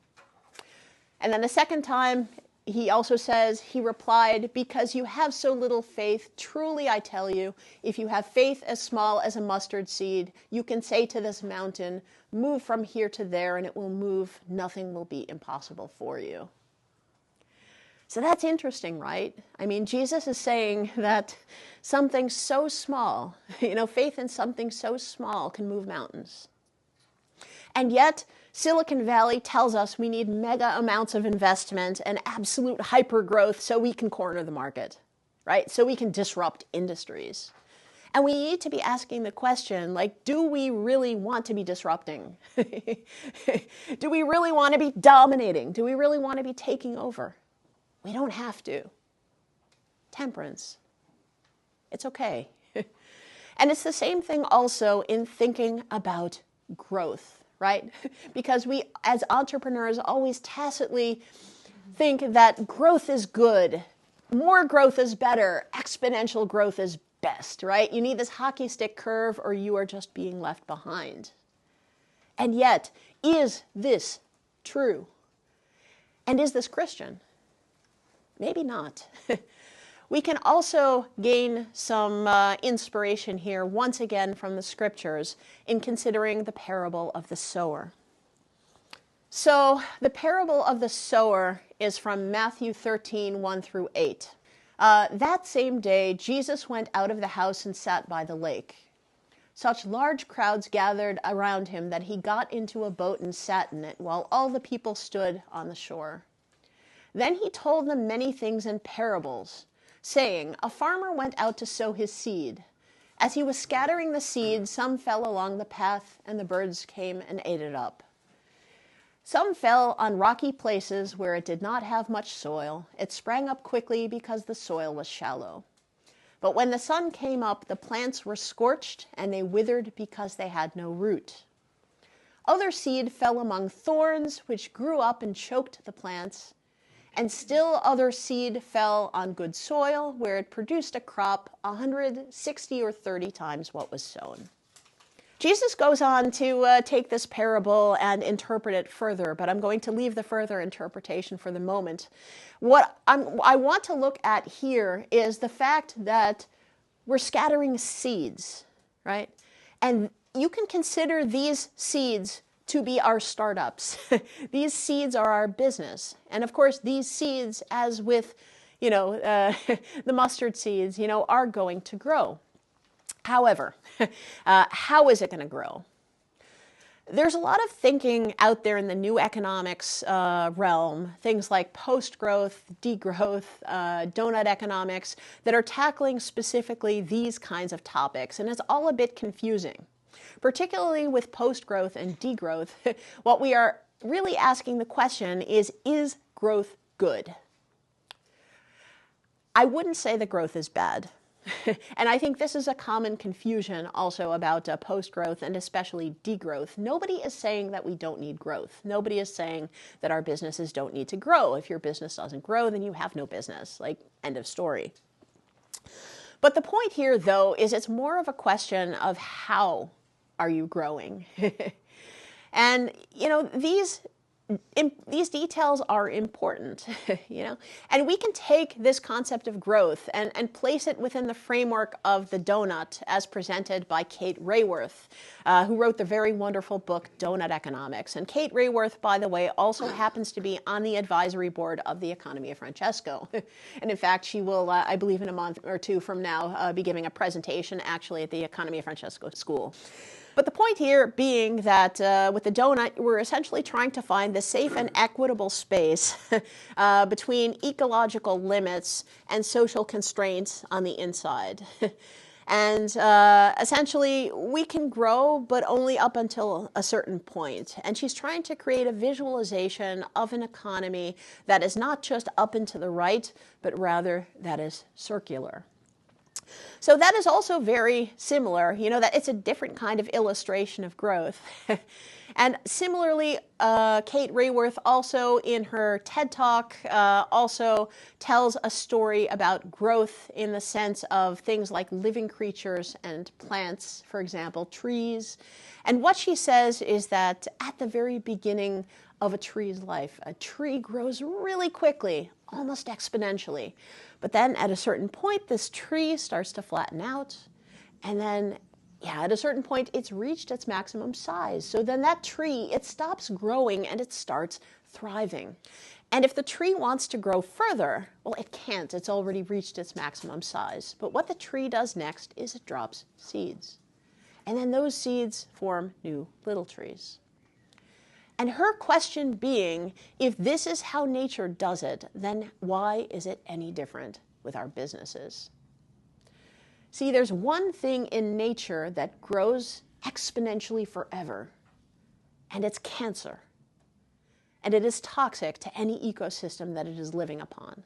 And then the second time, he also says, he replied, because you have so little faith, truly I tell you, if you have faith as small as a mustard seed, you can say to this mountain, move from here to there, and it will move. Nothing will be impossible for you. So that's interesting, right? I mean, Jesus is saying that something so small, faith in something so small can move mountains. And yet, Silicon Valley tells us we need mega amounts of investment and absolute hyper-growth so we can corner the market, right? So we can disrupt industries. And we need to be asking the question, do we really want to be disrupting? Do we really want to be dominating? Do we really want to be taking over? We don't have to. Temperance. It's okay. And it's the same thing also in thinking about growth. Right? Because we, as entrepreneurs, always tacitly think that growth is good, more growth is better, exponential growth is best, right? You need this hockey stick curve or you are just being left behind. And yet, is this true? And is this Christian? Maybe not. We can also gain some inspiration here, once again from the scriptures, in considering the parable of the sower. So the parable of the sower is from Matthew 13, 1 through 8. That same day, Jesus went out of the house and sat by the lake. Such large crowds gathered around him that he got into a boat and sat in it, while all the people stood on the shore. Then he told them many things in parables, saying, a farmer went out to sow his seed. As he was scattering the seed, some fell along the path, and the birds came and ate it up. Some fell on rocky places where it did not have much soil. It sprang up quickly because the soil was shallow. But when the sun came up, the plants were scorched, and they withered because they had no root. Other seed fell among thorns, which grew up and choked the plants. And still other seed fell on good soil, where it produced a crop 160 or 30 times what was sown. Jesus goes on to take this parable and interpret it further, but I'm going to leave the further interpretation for the moment. What I want to look at here is the fact that we're scattering seeds, right? And you can consider these seeds to be our startups. These seeds are our business. And of course, these seeds, as with, the mustard seeds, are going to grow. However, how is it going to grow? There's a lot of thinking out there in the new economics realm, things like post-growth, degrowth, donut economics, that are tackling specifically these kinds of topics. And it's all a bit confusing. Particularly with post-growth and degrowth, what we are really asking the question is growth good? I wouldn't say that growth is bad. And I think this is a common confusion also about post-growth and especially degrowth. Nobody is saying that we don't need growth. Nobody is saying that our businesses don't need to grow. If your business doesn't grow, then you have no business. End of story. But the point here, though, is it's more of a question of how are you growing? And, these these details are important, and we can take this concept of growth and place it within the framework of the donut as presented by Kate Raworth, who wrote the very wonderful book Donut Economics. And Kate Raworth, by the way, also happens to be on the advisory board of the Economia Francesco. And in fact, she will, I believe in a month or two from now, be giving a presentation actually at the Economia Francesco school. But the point here being that with the donut, we're essentially trying to find the safe and equitable space between ecological limits and social constraints on the inside. And essentially, we can grow, but only up until a certain point. And she's trying to create a visualization of an economy that is not just up and to the right, but rather that is circular. So that is also very similar, that it's a different kind of illustration of growth. And similarly, Kate Raworth also in her TED Talk also tells a story about growth in the sense of things like living creatures and plants, for example, trees. And what she says is that at the very beginning of a tree's life, a tree grows really quickly, almost exponentially. But then at a certain point, this tree starts to flatten out. And then, at a certain point, it's reached its maximum size. So then that tree, it stops growing and it starts thriving. And if the tree wants to grow further, well, it can't. It's already reached its maximum size. But what the tree does next is it drops seeds. And then those seeds form new little trees. And her question being, if this is how nature does it, then why is it any different with our businesses? See, there's one thing in nature that grows exponentially forever, and it's cancer. And it is toxic to any ecosystem that it is living upon.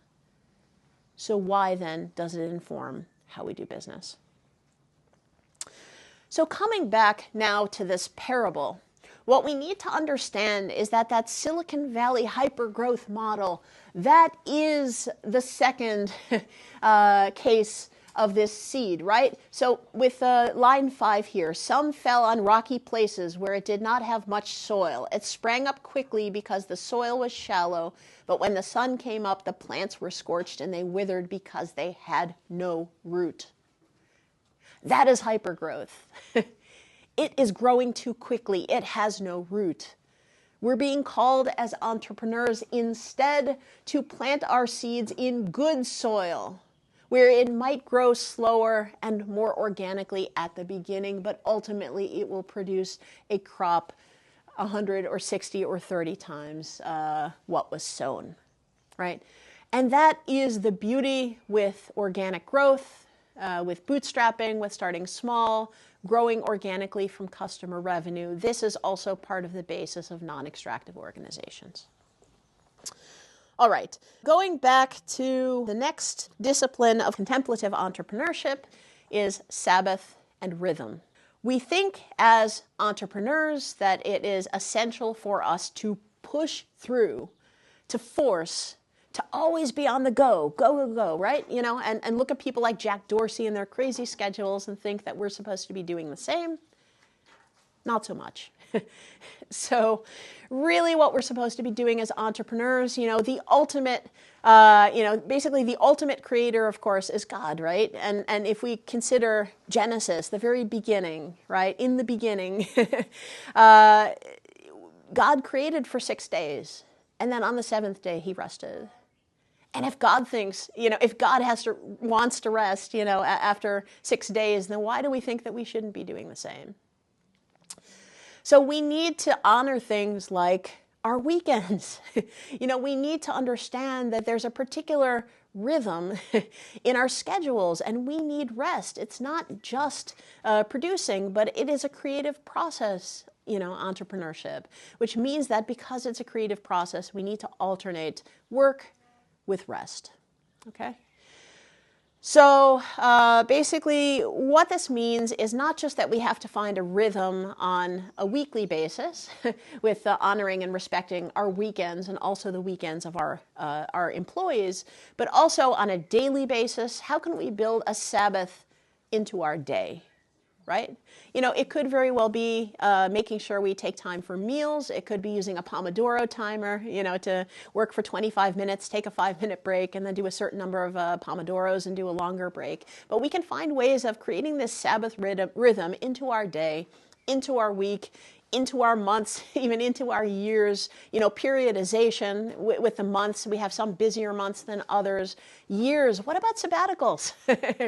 So why then does it inform how we do business? So coming back now to this parable, what we need to understand is that Silicon Valley hypergrowth model, that is the second case of this seed, right? So with line 5 here, some fell on rocky places where it did not have much soil. It sprang up quickly because the soil was shallow, but when the sun came up, the plants were scorched and they withered because they had no root. That is hypergrowth. It is growing too quickly. It has no root. We're being called as entrepreneurs instead to plant our seeds in good soil, where it might grow slower and more organically at the beginning, but ultimately it will produce a crop 100 or 60 or 30 times what was sown, right? And that is the beauty with organic growth, with bootstrapping, with starting small, growing organically from customer revenue. This is also part of the basis of non-extractive organizations. All right, going back to the next discipline of contemplative entrepreneurship is Sabbath and rhythm. We think as entrepreneurs that it is essential for us to push through, to force, to always be on the go, right? And look at people like Jack Dorsey and their crazy schedules and think that we're supposed to be doing the same. Not so much. So really what we're supposed to be doing as entrepreneurs, the ultimate, basically the ultimate creator, of course, is God, right? And if we consider Genesis, the very beginning, right? In the beginning, God created for 6 days. And then on the 7th day, he rested. And if God thinks, if God wants to rest, after 6 days, then why do we think that we shouldn't be doing the same? So we need to honor things like our weekends. We need to understand that there's a particular rhythm in our schedules and we need rest. It's not just producing, but it is a creative process, entrepreneurship, which means that because it's a creative process, we need to alternate work with rest, okay? So basically what this means is not just that we have to find a rhythm on a weekly basis with honoring and respecting our weekends and also the weekends of our employees, but also on a daily basis, how can we build a Sabbath into our day, right? You know, it could very well be making sure we take time for meals. It could be using a Pomodoro timer, you know, to work for 25 minutes, take a 5-minute break, and then do a certain number of Pomodoros and do a longer break. But we can find ways of creating this Sabbath rhythm into our day, into our week, into our months, even into our years, you know, periodization with the months. We have some busier months than others. Years, what about sabbaticals,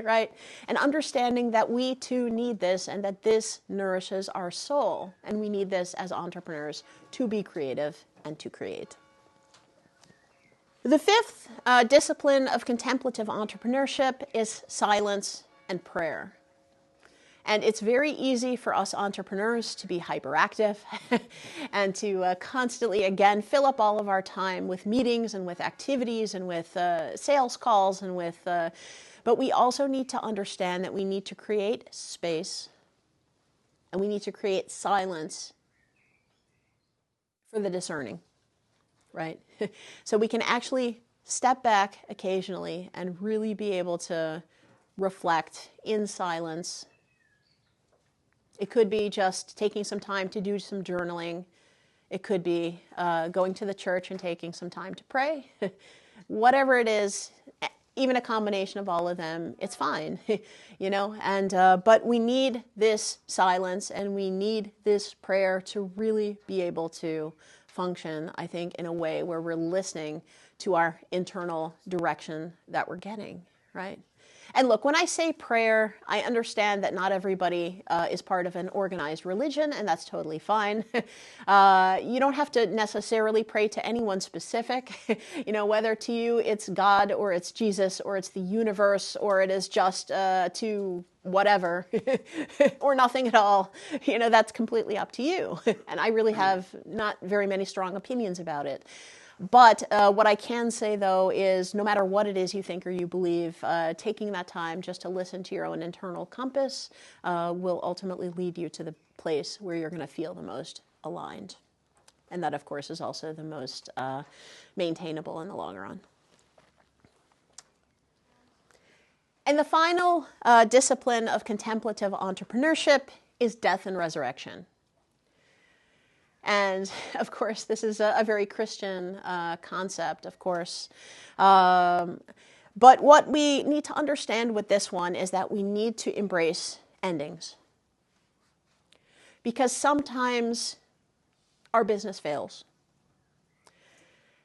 right? And understanding that we too need this and that this nourishes our soul. And we need this as entrepreneurs to be creative and to create. The fifth discipline of contemplative entrepreneurship is silence and prayer. And it's very easy for us entrepreneurs to be hyperactive and to constantly, again, fill up all of our time with meetings and with activities and with sales calls and with, but we also need to understand that we need to create space and we need to create silence for the discerning, right? So we can actually step back occasionally and really be able to reflect in silence. It could be just taking some time to do some journaling. It could be going to the church and taking some time to pray. Whatever it is, even a combination of all of them, it's fine, you know. And but we need this silence and we need this prayer to really be able to function, I think, in a way where we're listening to our internal direction that we're getting, right? And look, when I say prayer, I understand that not everybody is part of an organized religion, and that's totally fine. You don't have to necessarily pray to anyone specific. You know, whether to you it's God or it's Jesus or it's the universe or it is just to whatever or nothing at all. You know, that's completely up to you. And I really have not very many strong opinions about it. But what I can say, though, is no matter what it is you think or you believe, taking that time just to listen to your own internal compass will ultimately lead you to the place where you're going to feel the most aligned. And that, of course, is also the most maintainable in the long run. And the final discipline of contemplative entrepreneurship is death and resurrection. And, of course, this is a very Christian concept, of course. But what we need to understand with this one is that we need to embrace endings. Because sometimes our business fails.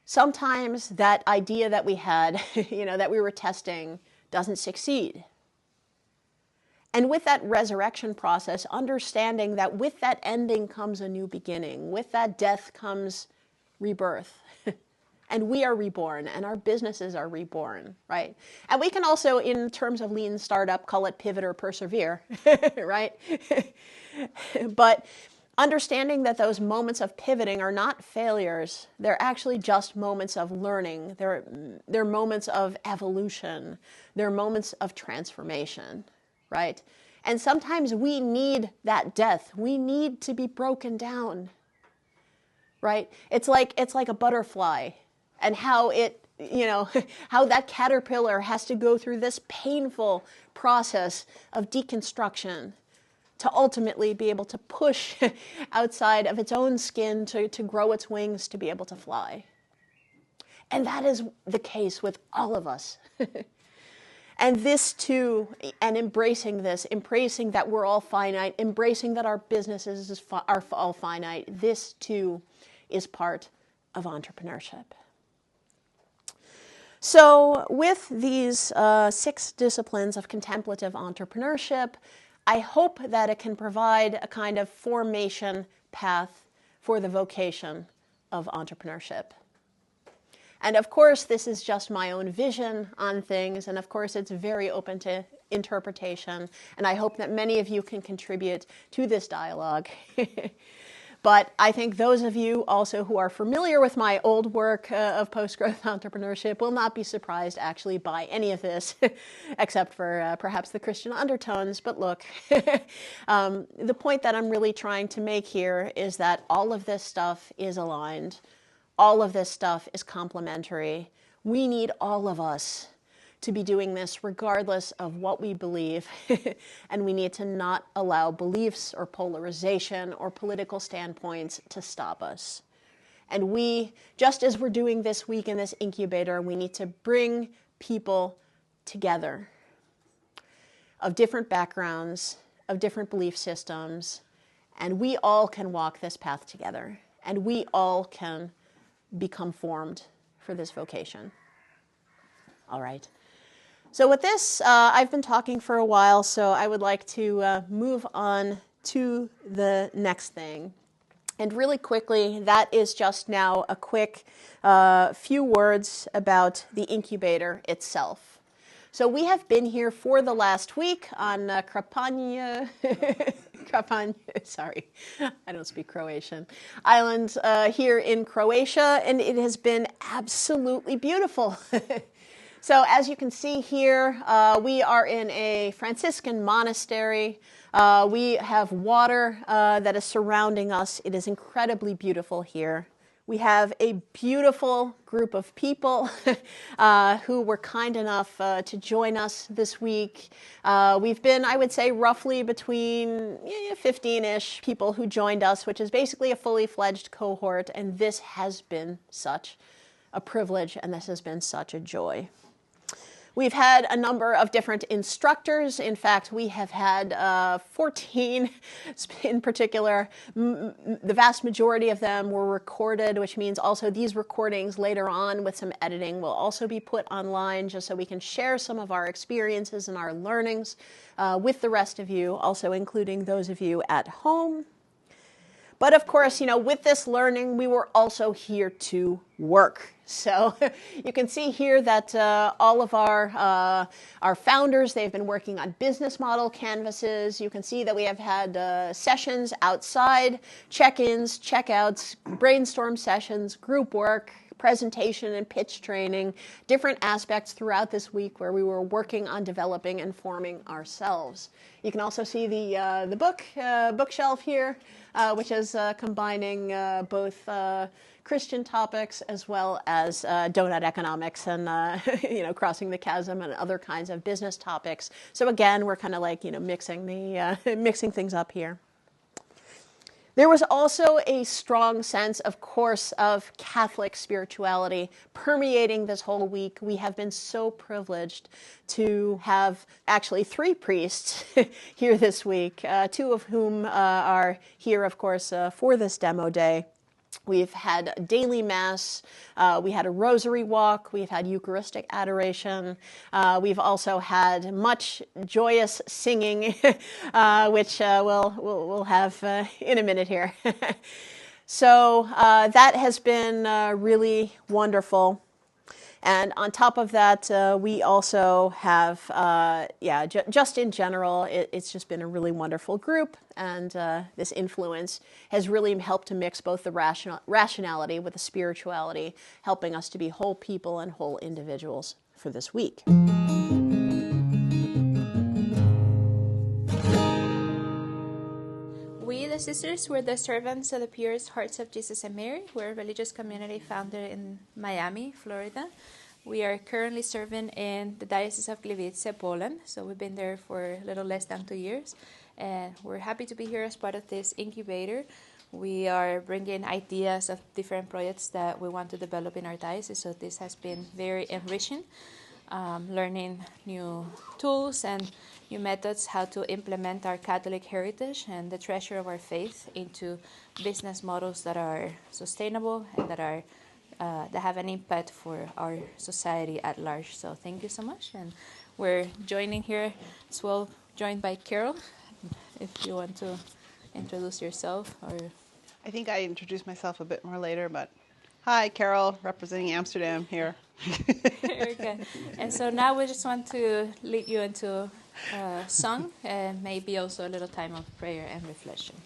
Sometimes that idea that we had, you know, that we were testing doesn't succeed. And with that resurrection process, understanding that with that ending comes a new beginning. With that death comes rebirth. And we are reborn, and our businesses are reborn, right? And we can also, in terms of lean startup, call it pivot or persevere, right? But understanding that those moments of pivoting are not failures. They're actually just moments of learning. They're moments of evolution. They're moments of transformation. Right? And sometimes we need that death. We need to be broken down. Right? It's like a butterfly and how it, you know, how that caterpillar has to go through this painful process of deconstruction to ultimately be able to push outside of its own skin to grow its wings to be able to fly. And that is the case with all of us. And this too, and embracing this, embracing that we're all finite, embracing that our businesses are all finite, this too is part of entrepreneurship. So with these 6 disciplines of contemplative entrepreneurship, I hope that it can provide a kind of formation path for the vocation of entrepreneurship. And of course, this is just my own vision on things, and of course, it's very open to interpretation, and I hope that many of you can contribute to this dialogue. But I think those of you also who are familiar with my old work of post-growth entrepreneurship will not be surprised actually by any of this, except for perhaps the Christian undertones. But look, the point that I'm really trying to make here is that all of this stuff is aligned. All of this stuff is complementary. We need all of us to be doing this regardless of what we believe, and we need to not allow beliefs or polarization or political standpoints to stop us. And we, just as we're doing this week in this incubator, we need to bring people together of different backgrounds, of different belief systems, and we all can walk this path together, and we all can become formed for this vocation. All right. So with this, I've been talking for a while, so I would like to move on to the next thing. And really quickly, that is just now a quick few words about the incubator itself. So we have been here for the last week on Krapanje, sorry, I don't speak Croatian, island here in Croatia, and it has been absolutely beautiful. So as you can see here, we are in a Franciscan monastery. We have water that is surrounding us. It is incredibly beautiful here. We have a beautiful group of people who were kind enough to join us this week. We've been, I would say, roughly between 15-ish people who joined us, which is basically a fully fledged cohort, and this has been such a privilege, and this has been such a joy. We've had a number of different instructors. In fact, we have had 14 in particular. The vast majority of them were recorded, which means also these recordings later on with some editing will also be put online just so we can share some of our experiences and our learnings with the rest of you, also including those of you at home. But of course, with this learning, we were also here to work. So you can see here that all of our founders, they've been working on business model canvases. You can see that we have had sessions outside, check-ins, check-outs, brainstorm sessions, group work, presentation and pitch training, different aspects throughout this week where we were working on developing and forming ourselves. You can also see the bookshelf here, which is combining both Christian topics as well as donut economics and crossing the chasm and other kinds of business topics. So again, we're kind of like mixing things up here. There was also a strong sense, of course, of Catholic spirituality permeating this whole week. We have been so privileged to have actually 3 priests here this week, 2 of whom are here, of course, for this demo day. We've had daily mass, we had a rosary walk, we've had Eucharistic adoration, we've also had much joyous singing, which we'll have in a minute here. So that has been really wonderful. And on top of that, we also have, just in general, it's just been a really wonderful group. And this influence has really helped to mix both the rationality with the spirituality, helping us to be whole people and whole individuals for this week. We, the sisters, were the servants of the Purest Hearts of Jesus and Mary. We're a religious community founded in Miami, Florida. We are currently serving in the Diocese of Gliwice, Poland. So we've been there for a little less than 2 years. And we're happy to be here as part of this incubator. We are bringing ideas of different projects that we want to develop in our diocese. So this has been very enriching, learning new tools and new methods how to implement our Catholic heritage and the treasure of our faith into business models that are sustainable and that have an impact for our society at large. So thank you so much. And we're joining here as well, joined by Carol. If you want to introduce yourself. Or I think I introduced myself a bit more later, but hi, Carol, representing Amsterdam here. Very good. And so now we just want to lead you into a song and maybe also a little time of prayer and reflection.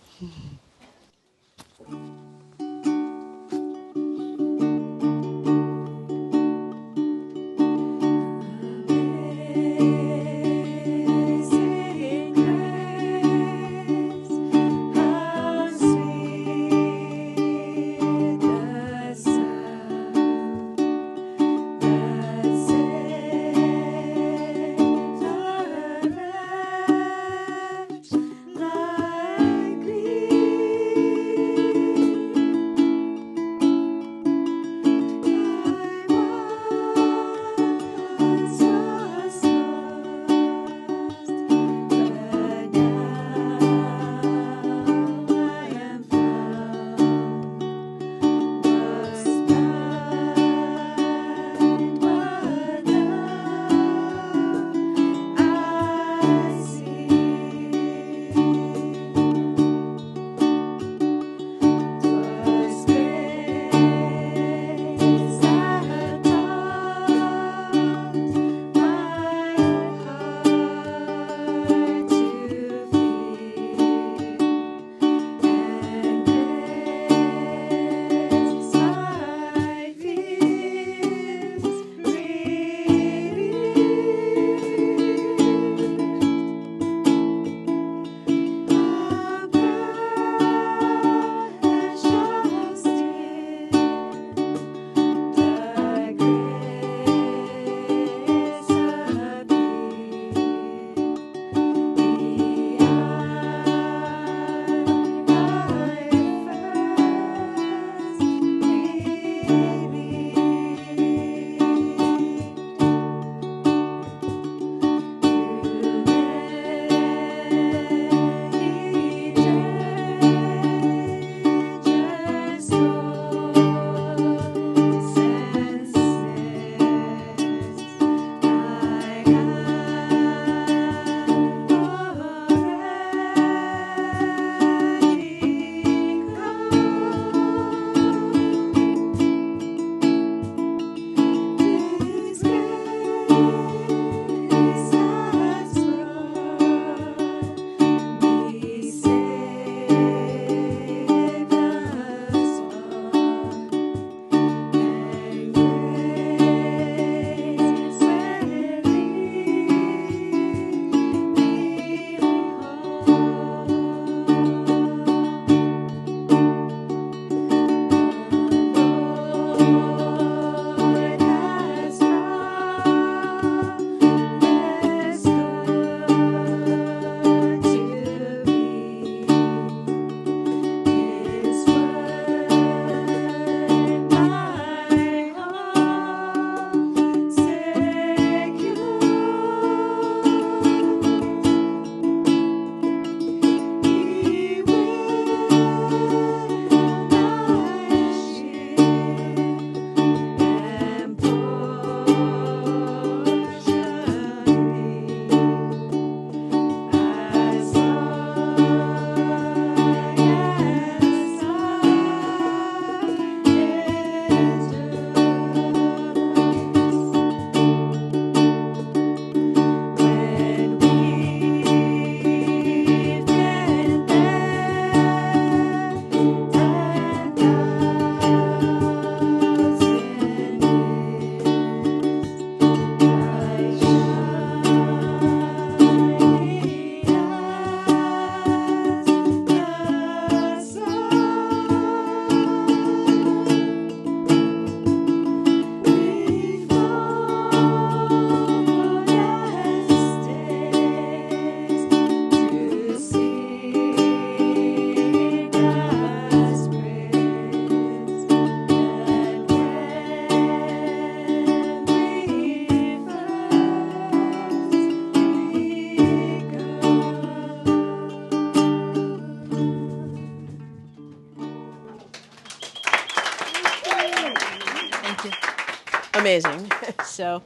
Amazing. So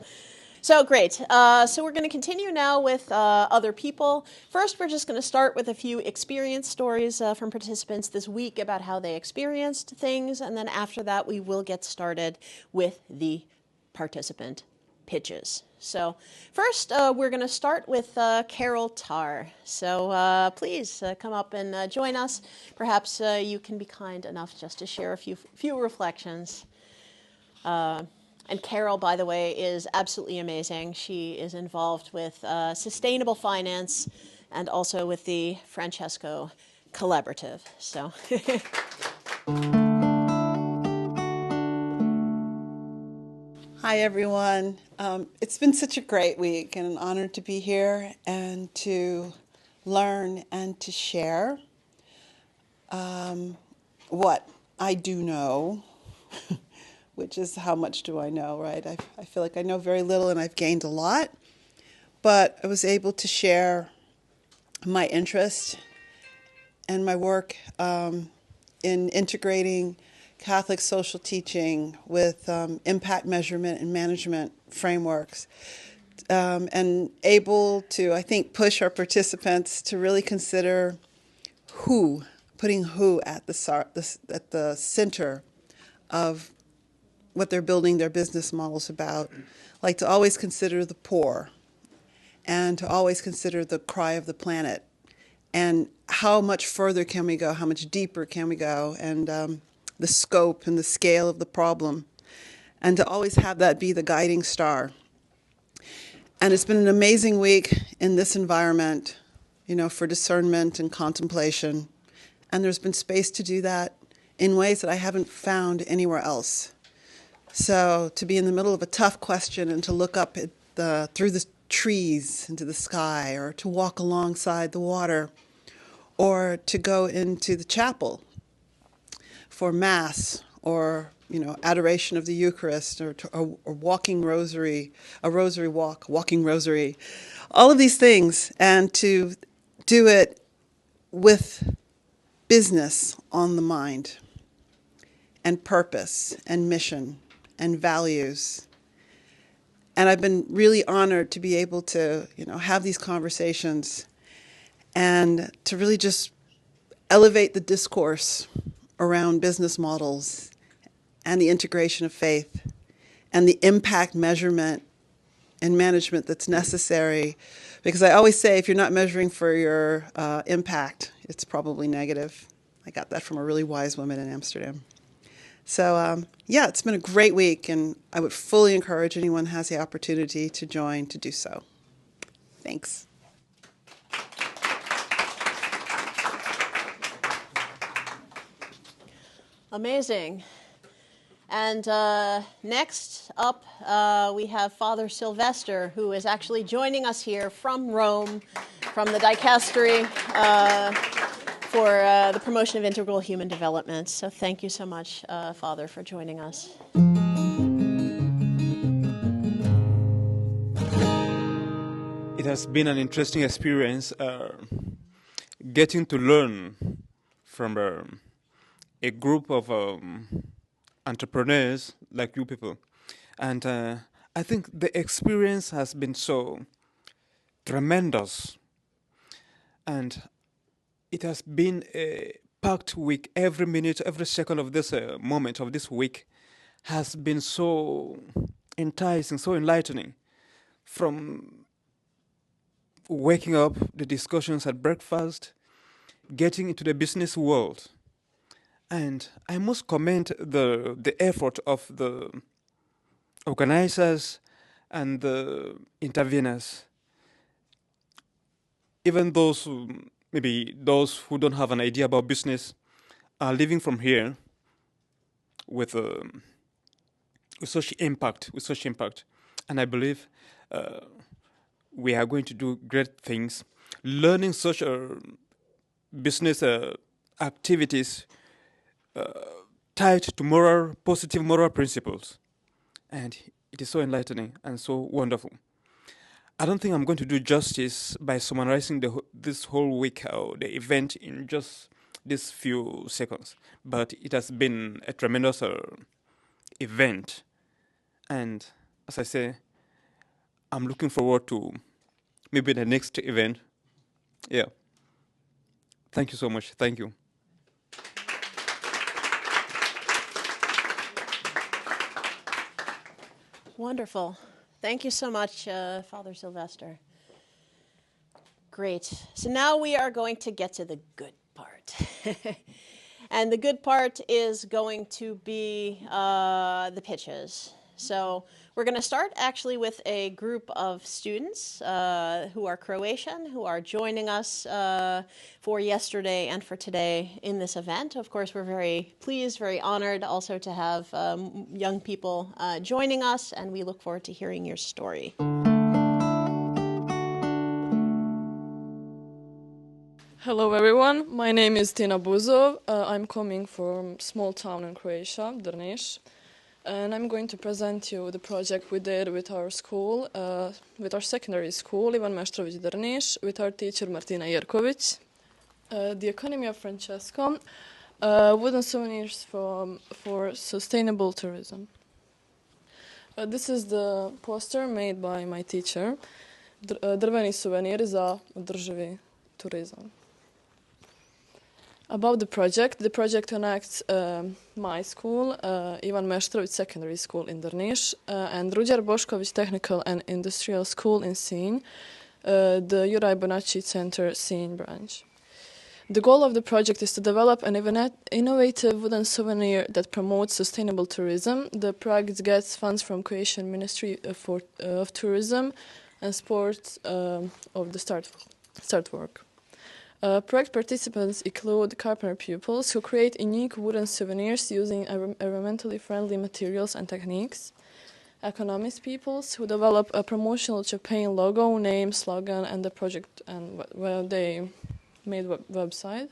great. So we're going to continue now with other people. First, we're just going to start with a few experience stories from participants this week about how they experienced things. And then after that, we will get started with the participant pitches. So first, we're going to start with Carol Tarr. So please come up and join us. Perhaps you can be kind enough just to share a few reflections. And Carol, by the way, is absolutely amazing. She is involved with sustainable finance and also with the Francesco Collaborative. So, Hi, everyone. It's been such a great week and an honor to be here and to learn and to share what I do know. Which is how much do I know, right? I feel like I know very little and I've gained a lot, but I was able to share my interest and my work in integrating Catholic social teaching with impact measurement and management frameworks, and able to, I think, push our participants to really consider putting who at the center of what they're building their business models about, like to always consider the poor and to always consider the cry of the planet and how much further can we go, how much deeper can we go, and the scope and the scale of the problem, and to always have that be the guiding star. And it's been an amazing week in this environment, for discernment and contemplation, and there's been space to do that in ways that I haven't found anywhere else. So to be in the middle of a tough question and to look up through the trees into the sky, or to walk alongside the water, or to go into the chapel for Mass, or adoration of the Eucharist, or walking rosary, a rosary walk, walking rosary, all of these things, and to do it with business on the mind, and purpose, and mission, and values. And I've been really honored to be able to, have these conversations and to really just elevate the discourse around business models and the integration of faith and the impact measurement and management that's necessary. Because I always say, if you're not measuring for your impact, it's probably negative. I got that from a really wise woman in Amsterdam. So, it's been a great week, and I would fully encourage anyone who has the opportunity to join to do so. Thanks. amazing. And next up, we have Father Sylvester, who is actually joining us here from Rome, from the dicastery for the promotion of integral human development. So thank you so much, Father, for joining us. It has been an interesting experience getting to learn from a group of entrepreneurs like you people. And I think the experience has been so tremendous. And it has been a packed week. Every minute, every second of this moment of this week has been so enticing, so enlightening. From waking up, the discussions at breakfast, getting into the business world. And I must commend the effort of the organizers and the interveners. Even those who don't have an idea about business are living from here with such impact, and I believe we are going to do great things. Learning such business activities tied to positive moral principles, and it is so enlightening and so wonderful. I don't think I'm going to do justice by summarizing this whole week or the event in just these few seconds, but it has been a tremendous event, And as I say, I'm looking forward to maybe the next event. Yeah. Thank you so much. Thank you. Wonderful. Thank you so much, Father Sylvester. Great. So now we are going to get to the good part. And the good part is going to be the pitches. So we're going to start actually with a group of students who are Croatian, who are joining us for yesterday and for today in this event. Of course, we're very pleased, very honored also to have young people joining us, and we look forward to hearing your story. Hello everyone, my name is Tina Buzov. I'm coming from small town in Croatia, Drniš, and I'm going to present you the project we did with our school, with our secondary school, Ivan Meštrović Drniš, with our teacher Martina Jerković. The economy of Francesco, wooden souvenirs for sustainable tourism. This is the poster made by my teacher, drveni suveniri za održivi turizam. About the project connects my school, Ivan Meštrović Secondary School in Drniš, and Ruđer Bošković Technical and Industrial School in Sinj, the Juraj Bonači Center Sinj branch. The goal of the project is to develop an innovative wooden souvenir that promotes sustainable tourism. The project gets funds from Croatian Ministry of Tourism and Sport of the start work. Project participants include carpenter pupils who create unique wooden souvenirs using environmentally friendly materials and techniques. Economist pupils who develop a promotional campaign logo, name, slogan, and the project and they made website.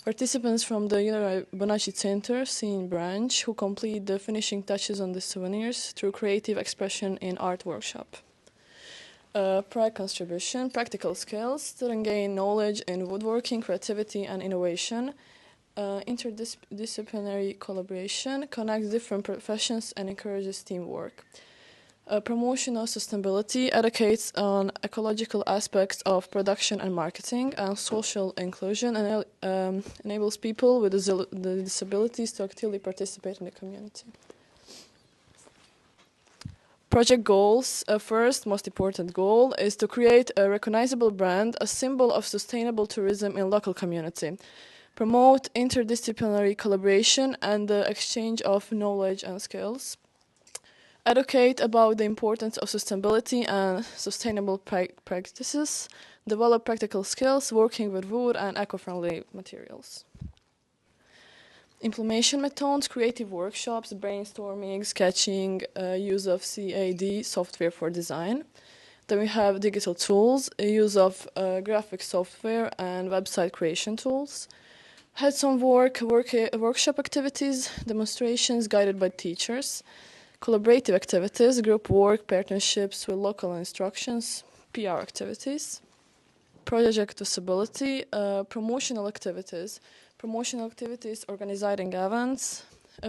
Participants from the Juraj Bonači Center Sinj branch who complete the finishing touches on the souvenirs through creative expression in art workshop. Project contribution, practical skills, students gain knowledge in woodworking, creativity, and innovation. Interdisciplinary collaboration connects different professions and encourages teamwork. Promotion of sustainability educates on ecological aspects of production and marketing, and social inclusion and enables people with disabilities to actively participate in the community. Project goals. First, most important goal is to create a recognizable brand, a symbol of sustainable tourism in local community. Promote interdisciplinary collaboration and the exchange of knowledge and skills. Educate about the importance of sustainability and sustainable practices. Develop practical skills working with wood and eco-friendly materials. Implementation methods, creative workshops, brainstorming, sketching, use of CAD software for design. Then we have digital tools, use of graphic software and website creation tools. Hands-on workshop activities, demonstrations guided by teachers. Collaborative activities, group work, partnerships with local instructions, PR activities. Project disability, promotional activities organizing events,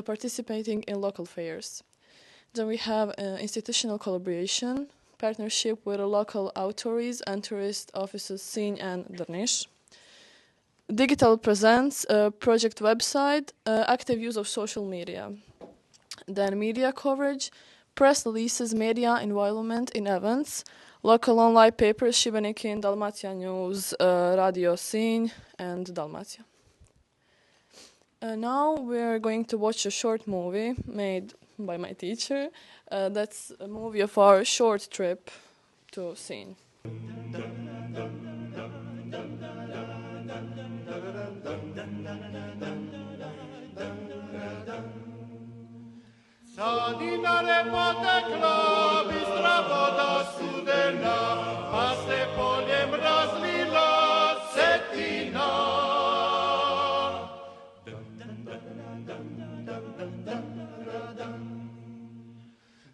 participating in local fairs. Then we have institutional collaboration, partnership with local authorities and tourist offices Sinj and Drniš. Digital presence, project website, active use of social media. Then media coverage, press releases, media involvement in events, local online papers, Šibenikin, Dalmatia News, Radio Sinj, and Dalmatia. Now we're going to watch a short movie made by my teacher. That's a movie of our short trip to Sinj. Sadinare potekla, bistra voda studena, pa se poljem razlila cetina.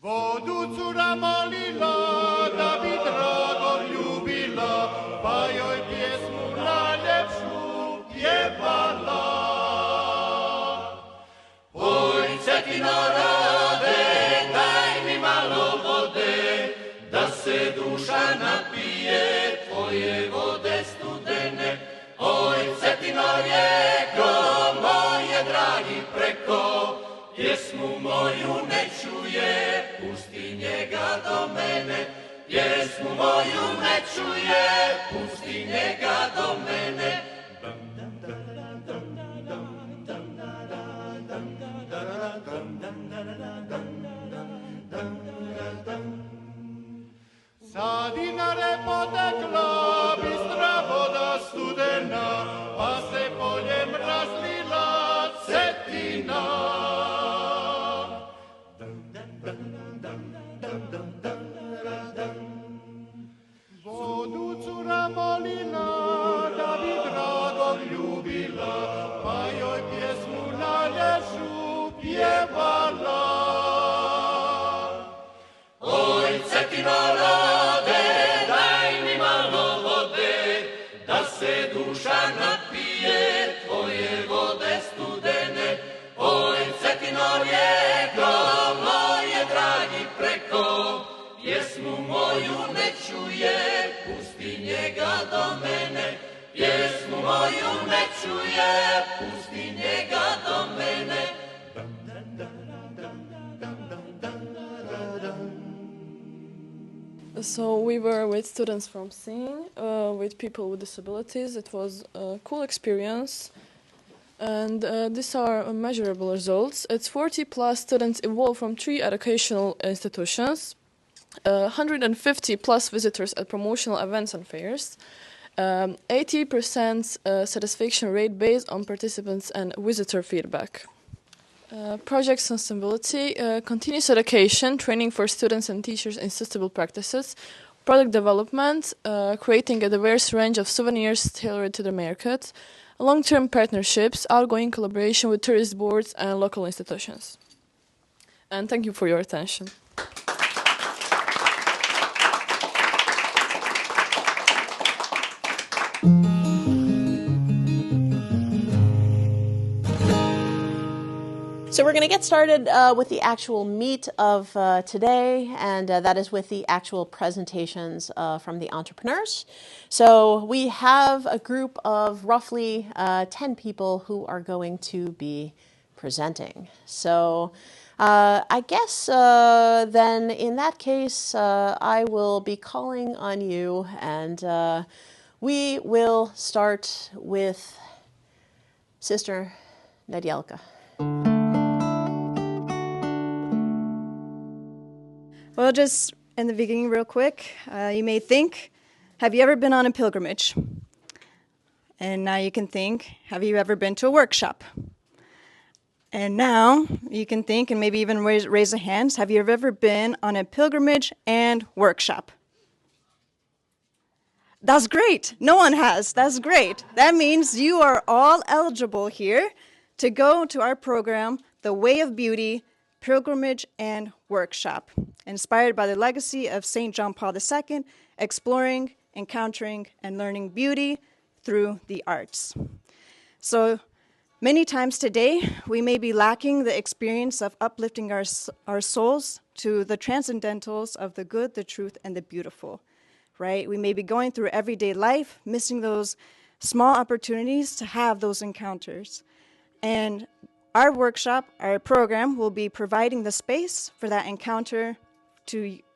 Vodu cura molila, da bi drago ljubila, pa joj pjesmu najljepšu pjevala. Oj, cetina rade, daj mi duša napije tvoje vode studene. Oj, Cetino rijeko, moje dragi preko, pjesmu moju ne čuje, pusti njega do mene. Pjesmu moju ne čuje, pusti njega do mene. Sad Dinare potekla bistra voda studena, pa se poljem razlila Cetina. Vodu cura molila, da bi dragog ljubila, pa joj pjesmu na lješu pjevala. Oj, Cetino rode, daj mi malo vode, da se duša napije tvoje vode studene. Oj, Cetino rijeko, moje dragi preko, pjesmu moju ne čuje, pusti njega do mene. Pjesmu moju ne čuje, pusti njega do mene. So we were with students from SIN, with people with disabilities. It was a cool experience. And these are measurable results. It's 40 plus students involved from 3 educational institutions, 150 plus visitors at promotional events and fairs, 80% satisfaction rate based on participants and visitor feedback. Project sustainability, continuous education, training for students and teachers in sustainable practices, product development, creating a diverse range of souvenirs tailored to the market, long-term partnerships, ongoing collaboration with tourist boards and local institutions. And thank you for your attention. So we're going to get started with the actual meat of today, and that is with the actual presentations from the entrepreneurs. So we have a group of roughly 10 people who are going to be presenting. So I guess then in that case, I will be calling on you, and we will start with Sister Nedyalka. Well, just in the beginning real quick, you may think, have you ever been on a pilgrimage? And now you can think, have you ever been to a workshop? And now you can think, and maybe even raise a hand, have you ever been on a pilgrimage and workshop? That's great. No one has. That's great. That means you are all eligible here to go to our program, The Way of Beauty, Pilgrimage and Workshop, inspired by the legacy of St. John Paul II, exploring, encountering, and learning beauty through the arts. So many times today, we may be lacking the experience of uplifting our souls to the transcendentals of the good, the truth, and the beautiful, right? We may be going through everyday life, missing those small opportunities to have those encounters. And our workshop, our program, will be providing the space for that encounter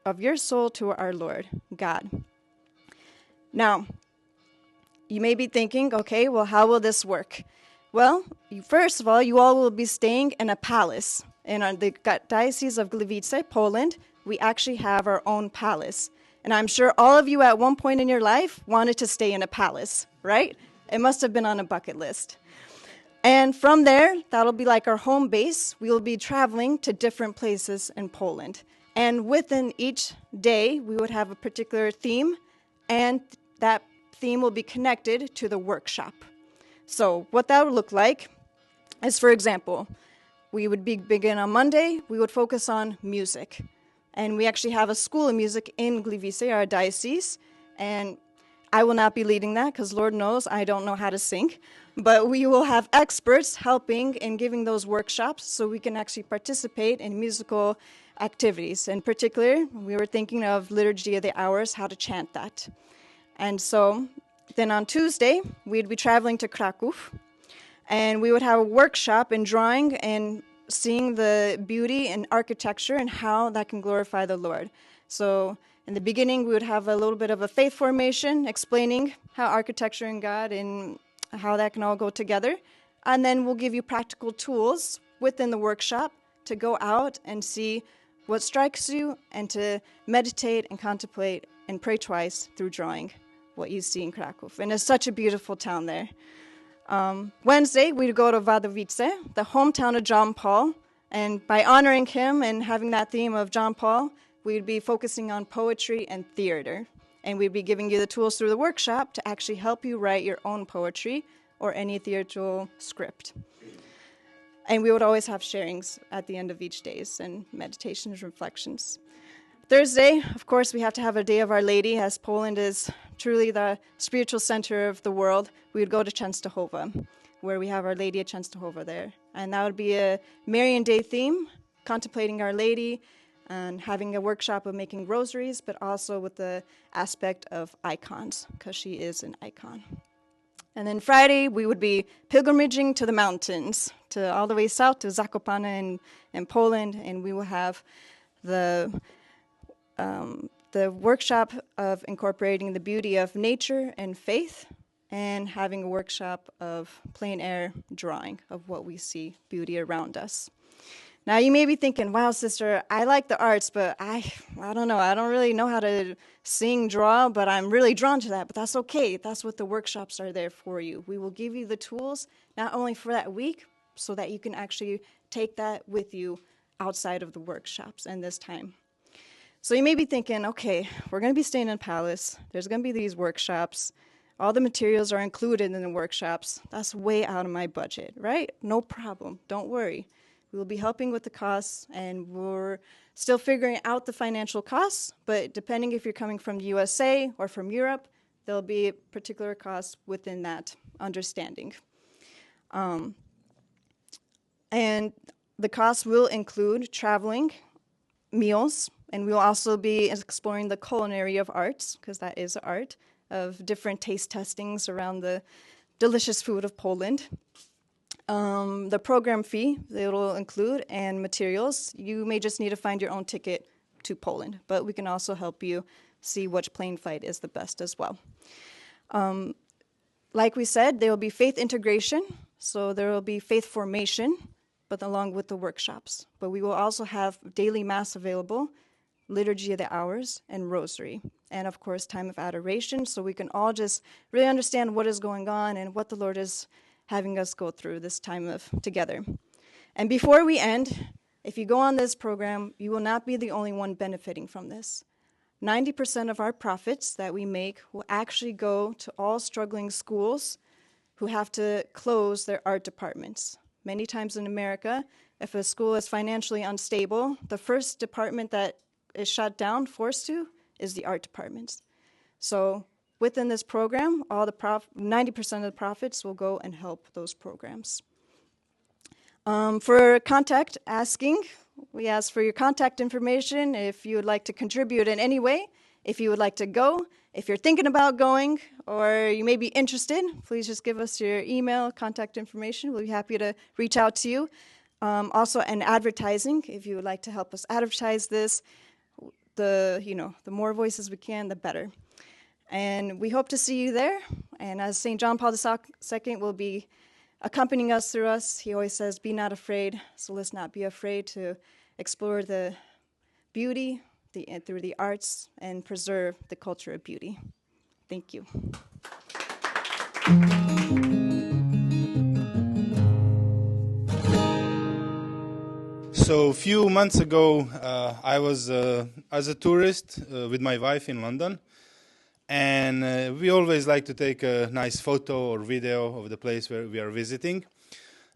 of your soul to our Lord, God. Now, you may be thinking, okay, well, how will this work? Well, first of all, you all will be staying in a palace. In the Diocese of Gliwice, Poland, we actually have our own palace. And I'm sure all of you at one point in your life wanted to stay in a palace, right? It must have been on a bucket list. And from there, that'll be like our home base. We will be traveling to different places in Poland. And within each day, we would have a particular theme, and that theme will be connected to the workshop. So what that would look like is, for example, we would begin on Monday, we would focus on music. And we actually have a school of music in Gliwice, our diocese. And I will not be leading that because Lord knows I don't know how to sing. But we will have experts helping and giving those workshops so we can actually participate in musical activities. In particular, we were thinking of Liturgy of the Hours, how to chant that. And so then on Tuesday, we'd be traveling to Krakow, and we would have a workshop in drawing and seeing the beauty in architecture and how that can glorify the Lord. So in the beginning, we would have a little bit of a faith formation, explaining how architecture and God and how that can all go together. And then we'll give you practical tools within the workshop to go out and see what strikes you and to meditate and contemplate and pray twice through drawing what you see in Krakow. And it's such a beautiful town there. Wednesday, we'd go to Wadowice, the hometown of John Paul. And by honoring him and having that theme of John Paul, we'd be focusing on poetry and theater. And we'd be giving you the tools through the workshop to actually help you write your own poetry or any theatrical script. And we would always have sharings at the end of each day and meditations, reflections. Thursday, of course, we have to have a Day of Our Lady, as Poland is truly the spiritual center of the world. We would go to Częstochowa, where we have Our Lady of Częstochowa there. And that would be a Marian Day theme, contemplating Our Lady, and having a workshop of making rosaries, but also with the aspect of icons, because she is an icon. And then Friday, we would be pilgrimaging to the mountains, to all the way south to Zakopane in Poland, and we will have the workshop of incorporating the beauty of nature and faith, and having a workshop of plein air drawing of what we see beauty around us. Now, you may be thinking, wow, sister, I like the arts, but I don't know. I don't really know how to sing, draw, but I'm really drawn to that. But that's okay. That's what the workshops are there for you. We will give you the tools, not only for that week, so that you can actually take that with you outside of the workshops and this time. So you may be thinking, okay, we're going to be staying in Palace. There's going to be these workshops. All the materials are included in the workshops. That's way out of my budget, right? No problem. Don't worry. We will be helping with the costs, and we're still figuring out the financial costs, but depending if you're coming from the USA or from Europe, there'll be particular costs within that understanding. And the costs will include traveling, meals, and we'll also be exploring the culinary of arts, because that is art, of different taste testings around the delicious food of Poland. The program fee that it will include and materials, you may just need to find your own ticket to Poland, but we can also help you see which plane flight is the best as well. Like we said, there will be faith integration, so there will be faith formation, but along with the workshops. But we will also have daily mass available, Liturgy of the Hours, and Rosary. And of course, time of adoration, so we can all just really understand what is going on and what the Lord is having us go through this time of together. And before we end, if you go on this program, you will not be the only one benefiting from this. 90% of our profits that we make will actually go to all struggling schools who have to close their art departments. Many times in America, if a school is financially unstable, the first department that is shut down, forced to, is the art departments. So within this program, all the 90% of the profits will go and help those programs. For contact asking, we ask for your contact information if you would like to contribute in any way, if you would like to go, if you're thinking about going, or you may be interested, please just give us your email, contact information. We'll be happy to reach out to you. Also, in advertising, if you would like to help us advertise this, the more voices we can, the better. And we hope to see you there. And as St. John Paul II will be accompanying us through us, he always says, be not afraid. So let's not be afraid to explore the beauty through the arts and preserve the culture of beauty. Thank you. So a few months ago, I was as a tourist with my wife in London. And we always like to take a nice photo or video of the place where we are visiting.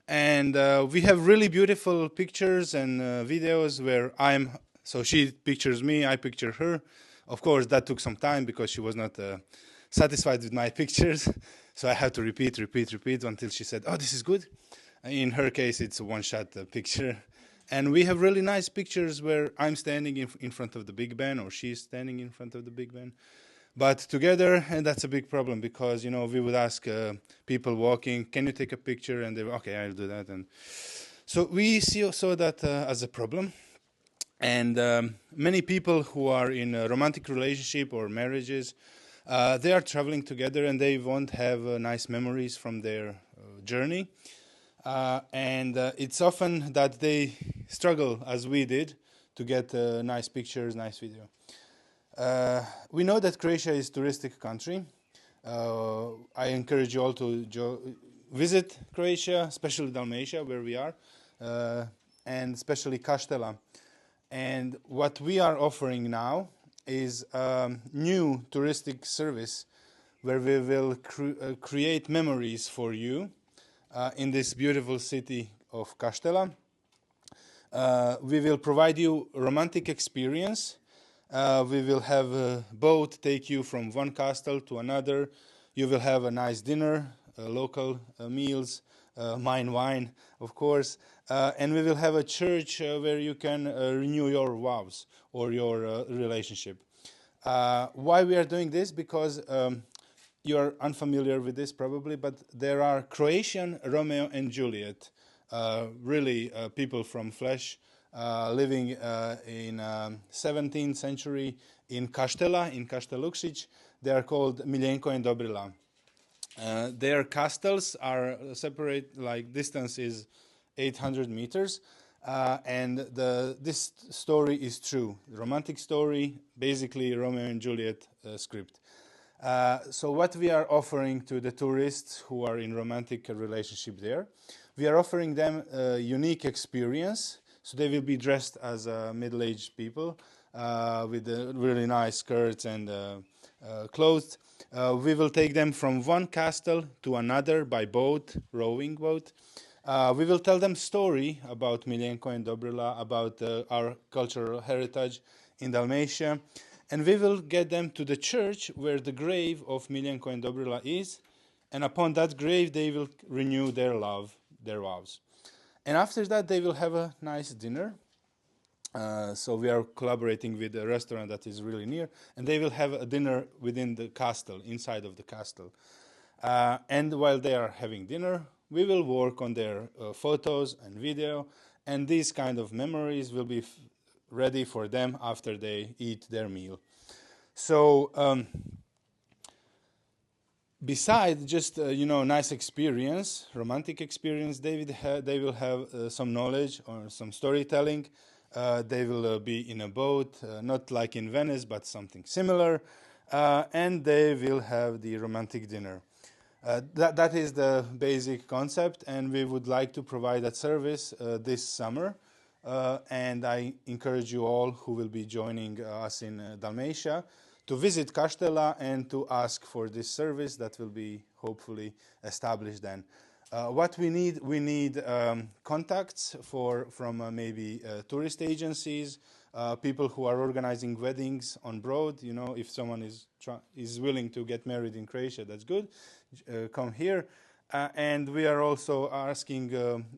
And we have really beautiful pictures and videos where so she pictures me, I picture her. Of course, that took some time because she was not satisfied with my pictures. So I had to repeat until she said, "Oh, this is good." In her case, it's a one-shot picture. And we have really nice pictures where I'm standing in front of the Big Ben, or she's standing in front of the Big Ben. But together, and that's a big problem, because, we would ask people walking, "Can you take a picture?" And they were, "Okay, I'll do that." And so we saw that as a problem. And many people who are in a romantic relationship or marriages, they are traveling together and they won't have nice memories from their journey. And it's often that they struggle, as we did, to get nice pictures, nice video. We know that Croatia is a touristic country. I encourage you all to visit Croatia, especially Dalmatia, where we are, and especially Kaštela. And what we are offering now is a new touristic service where we will create memories for you in this beautiful city of Kaštela. We will provide you a romantic experience. We will have a boat take you from one castle to another. You will have a nice dinner, local meals, wine, of course. And we will have a church where you can renew your vows or your relationship. Why we are doing this? Because you're unfamiliar with this probably, but there are Croatian Romeo and Juliet, really people from flesh, living in 17th century in Kaštela, in Kaštelukšić. They are called Miljenko and Dobrila. Their castles are separate, like distance is 800 meters. And this story is true. The romantic story, basically Romeo and Juliet script. So what we are offering to the tourists who are in romantic relationship there, we are offering them a unique experience. So they will be dressed as middle-aged people with really nice skirts and clothes. We will take them from one castle to another by boat, rowing boat. We will tell them story about Miljenko and Dobrila, about our cultural heritage in Dalmatia. And we will get them to the church where the grave of Miljenko and Dobrila is. And upon that grave, they will renew their love, their vows. And after that, they will have a nice dinner. So we are collaborating with a restaurant that is really near. And they will have a dinner within the castle, inside of the castle. And while they are having dinner, we will work on their photos and video. And these kind of memories will be ready for them after they eat their meal. So besides just nice experience, romantic experience, they will have some knowledge or some storytelling. They will be in a boat, not like in Venice, but something similar, and they will have the romantic dinner. That is the basic concept, and we would like to provide that service this summer. And I encourage you all who will be joining us in Dalmatia to visit Kaštela and to ask for this service that will be hopefully established then. What we need contacts from maybe tourist agencies, people who are organizing weddings on board. If someone is willing to get married in Croatia, that's good. Come here. And we are also asking,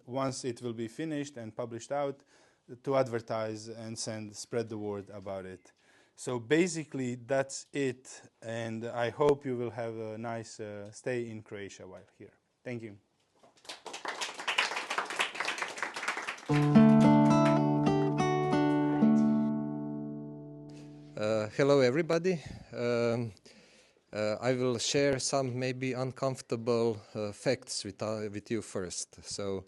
once it will be finished and published out, to advertise and spread the word about it. So basically, that's it. And I hope you will have a nice stay in Croatia while here. Thank you. Hello, everybody. I will share some maybe uncomfortable facts with you first. So,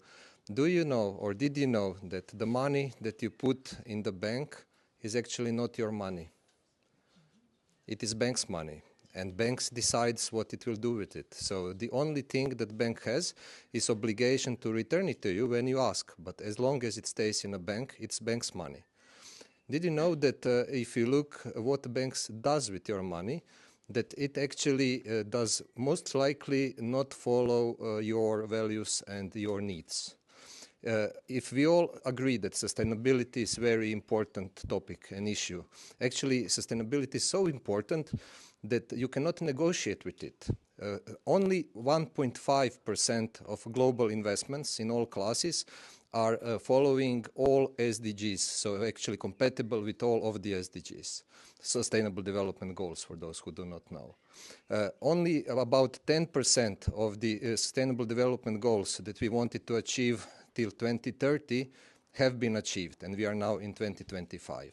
do you know, or did you know, that the money that you put in the bank is actually not your money? It is bank's money, and banks decides what it will do with it. So the only thing that bank has is obligation to return it to you when you ask. But as long as it stays in a bank, it's bank's money. Did you know that if you look what the banks does with your money, that it actually does most likely not follow your values and your needs? if we all agree that sustainability is a very important topic and issue, actually sustainability is so important that you cannot negotiate with it. Only 1.5% of global investments in all classes are following all SDGs, so actually compatible with all of the SDGs, Sustainable Development Goals, for those who do not know. Only about 10% of the Sustainable Development Goals that we wanted to achieve till 2030 have been achieved, and we are now in 2025.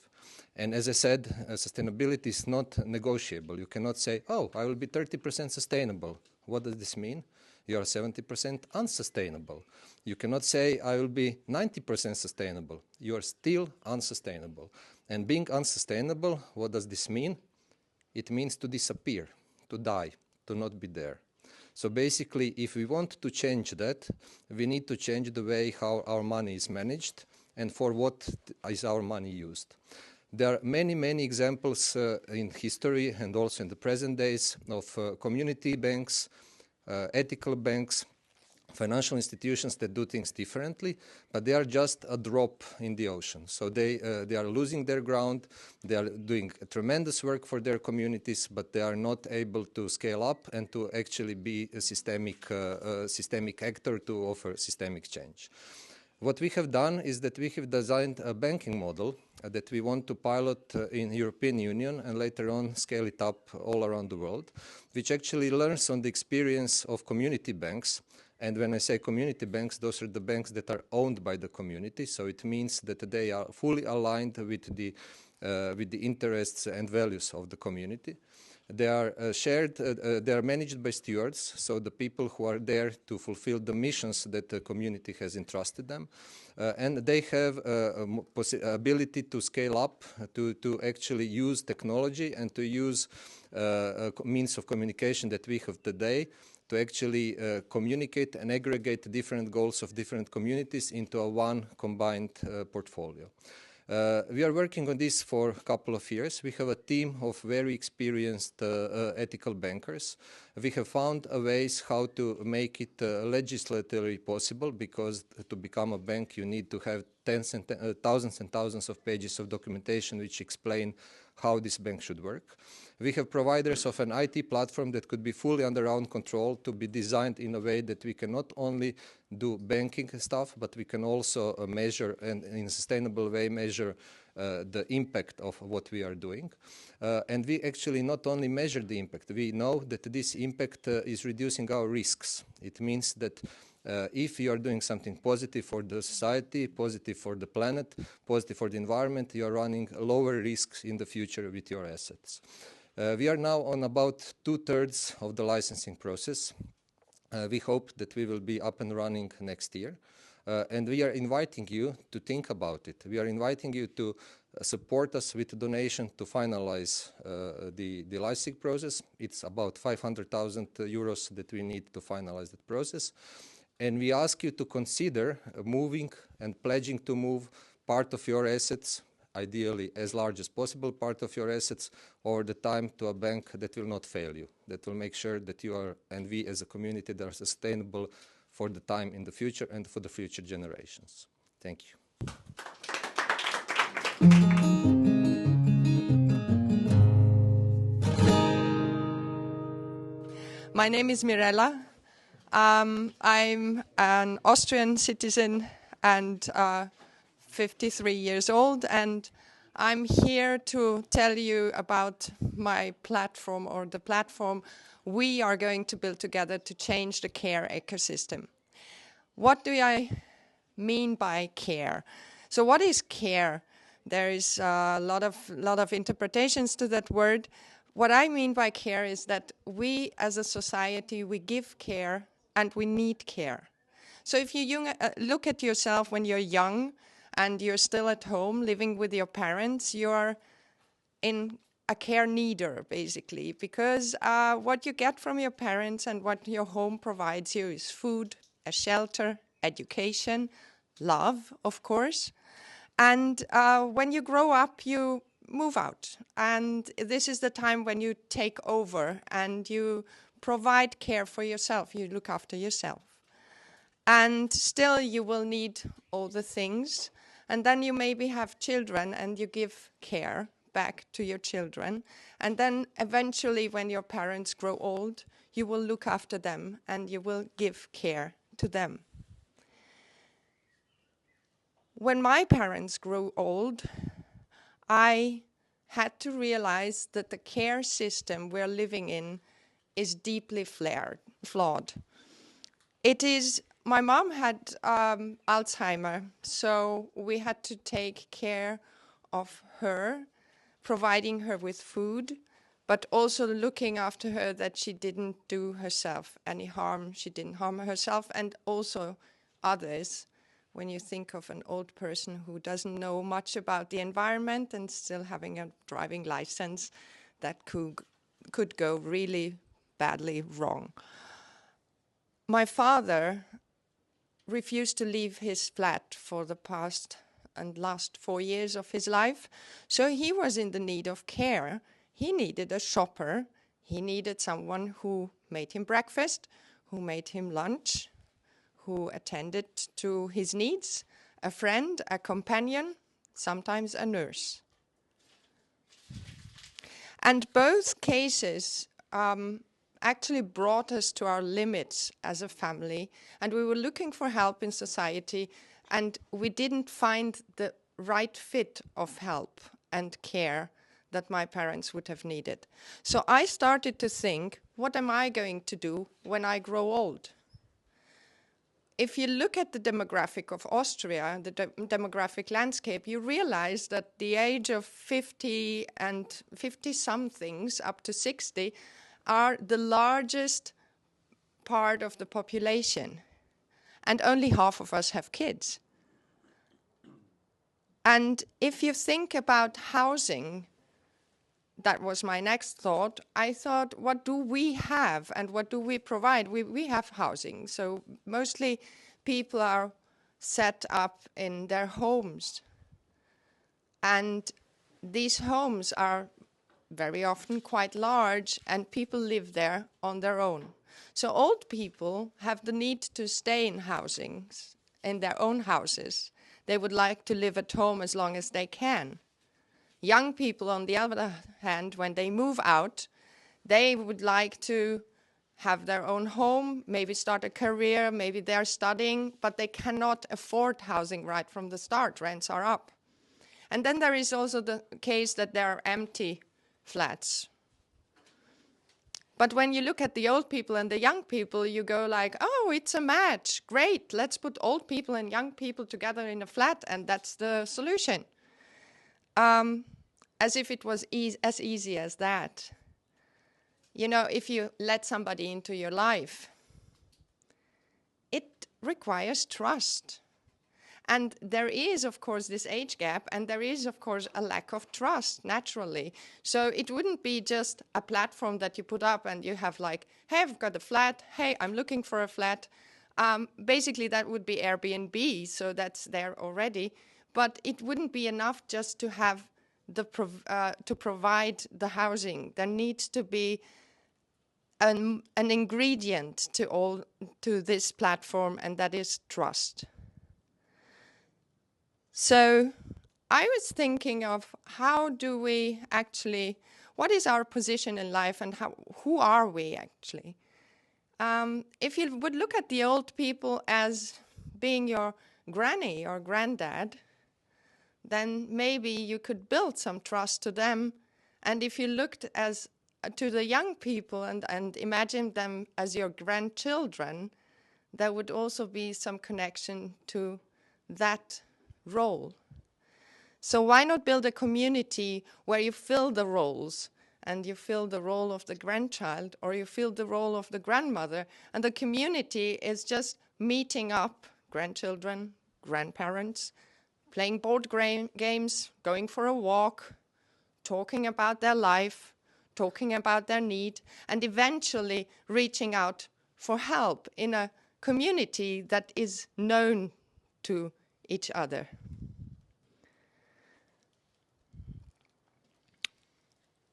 And as I said, sustainability is not negotiable. You cannot say, oh, I will be 30% sustainable. What does this mean? You are 70% unsustainable. You cannot say, I will be 90% sustainable. You are still unsustainable. And being unsustainable, what does this mean? It means to disappear, to die, to not be there. So basically, if we want to change that, we need to change the way how our money is managed and for what is our money used. There are many, many examples in history and also in the present days of community banks, ethical banks, financial institutions that do things differently, but they are just a drop in the ocean. So they are losing their ground, they are doing tremendous work for their communities, but they are not able to scale up and to actually be a systemic actor to offer systemic change. What we have done is that we have designed a banking model that we want to pilot in European Union and later on scale it up all around the world, which actually learns on the experience of community banks. And when I say community banks, those are the banks that are owned by the community. So it means that they are fully aligned with the interests and values of the community. They are shared, they are managed by stewards, so the people who are there to fulfill the missions that the community has entrusted them. And they have ability to scale up, to actually use technology and to use means of communication that we have today to actually communicate and aggregate different goals of different communities into a one combined portfolio. We are working on this for a couple of years. We have a team of very experienced ethical bankers. We have found ways how to make it legislatively possible, because to become a bank you need to have thousands and thousands of pages of documentation which explain how this bank should work. We have providers of an IT platform that could be fully under our own control, to be designed in a way that we can not only do banking stuff, but we can also measure and in a sustainable way measure the impact of what we are doing. And we actually not only measure the impact, we know that this impact is reducing our risks. It means that if you are doing something positive for the society, positive for the planet, positive for the environment, you are running lower risks in the future with your assets. We are now on about 2/3 of the licensing process. We hope that we will be up and running next year. And we are inviting you to think about it. We are inviting you to support us with a donation to finalize the licensing process. It's about 500,000 euros that we need to finalize that process. And we ask you to consider moving and pledging to move part of your assets, ideally as large as possible part of your assets, over the time to a bank that will not fail you, that will make sure that you are, and we as a community, that are sustainable for the time in the future and for the future generations. Thank you. My name is Mirella. I'm an Austrian citizen and 53 years old, and I'm here to tell you about my platform, or the platform we are going to build together to change the care ecosystem. What do I mean by care? So what is care? There is a lot of interpretations to that word. What I mean by care is that we as a society, we give care and we need care. So if you look at yourself when you're young and you're still at home living with your parents, you're in a care needer, basically, because what you get from your parents and what your home provides you is food, a shelter, education, love, of course. And when you grow up, you move out. And this is the time when you take over and you provide care for yourself. You look after yourself. And still you will need all the things. And then you maybe have children and you give care back to your children. And then eventually when your parents grow old, you will look after them and you will give care to them. When my parents grew old, I had to realize that the care system we're living in is deeply flawed. It is, my mom had Alzheimer, so we had to take care of her, providing her with food, but also looking after her that she didn't do herself any harm, she didn't harm herself, and also others. When you think of an old person who doesn't know much about the environment and still having a driving license, that could go really badly wrong. My father refused to leave his flat for the past and last 4 years of his life, so he was in the need of care. He needed a shopper. He needed someone who made him breakfast, who made him lunch, who attended to his needs, a friend, a companion, sometimes a nurse. And both cases actually brought us to our limits as a family, and we were looking for help in society, and we didn't find the right fit of help and care that my parents would have needed. So I started to think, what am I going to do when I grow old? If you look at the demographic of Austria, the demographic landscape, you realize that the age of 50 and 50-somethings up to 60 are the largest part of the population. And only half of us have kids. And if you think about housing, that was my next thought. I thought, what do we have and what do we provide? We have housing. So mostly people are set up in their homes. And these homes are very often quite large and people live there on their own. So old people have the need to stay in housings, in their own houses. They would like to live at home as long as they can. Young people, on the other hand, when they move out, they would like to have their own home, maybe start a career, maybe they're studying, but they cannot afford housing right from the start. Rents are up. And then there is also the case that there are empty flats. But when you look at the old people and the young people, you go like, oh, it's a match. Great, let's put old people and young people together in a flat, and that's the solution. As if it was as easy as that. You know, if you let somebody into your life, it requires trust. And there is, of course, this age gap, and there is, of course, a lack of trust, naturally. So it wouldn't be just a platform that you put up and you have like, hey, I've got a flat, hey, I'm looking for a flat. Basically, that would be Airbnb, so that's there already. But it wouldn't be enough just to have to provide the housing. There needs to be an ingredient to this platform, and that is trust. So I was thinking of how do we actually, what is our position in life and who are we actually? If you would look at the old people as being your granny or granddad, then maybe you could build some trust to them. And if you looked to the young people and imagined them as your grandchildren, there would also be some connection to that role. So why not build a community where you fill the roles, and you fill the role of the grandchild, or you fill the role of the grandmother, and the community is just meeting up, grandchildren, grandparents, playing board games, going for a walk, talking about their life, talking about their need, and eventually reaching out for help in a community that is known to each other.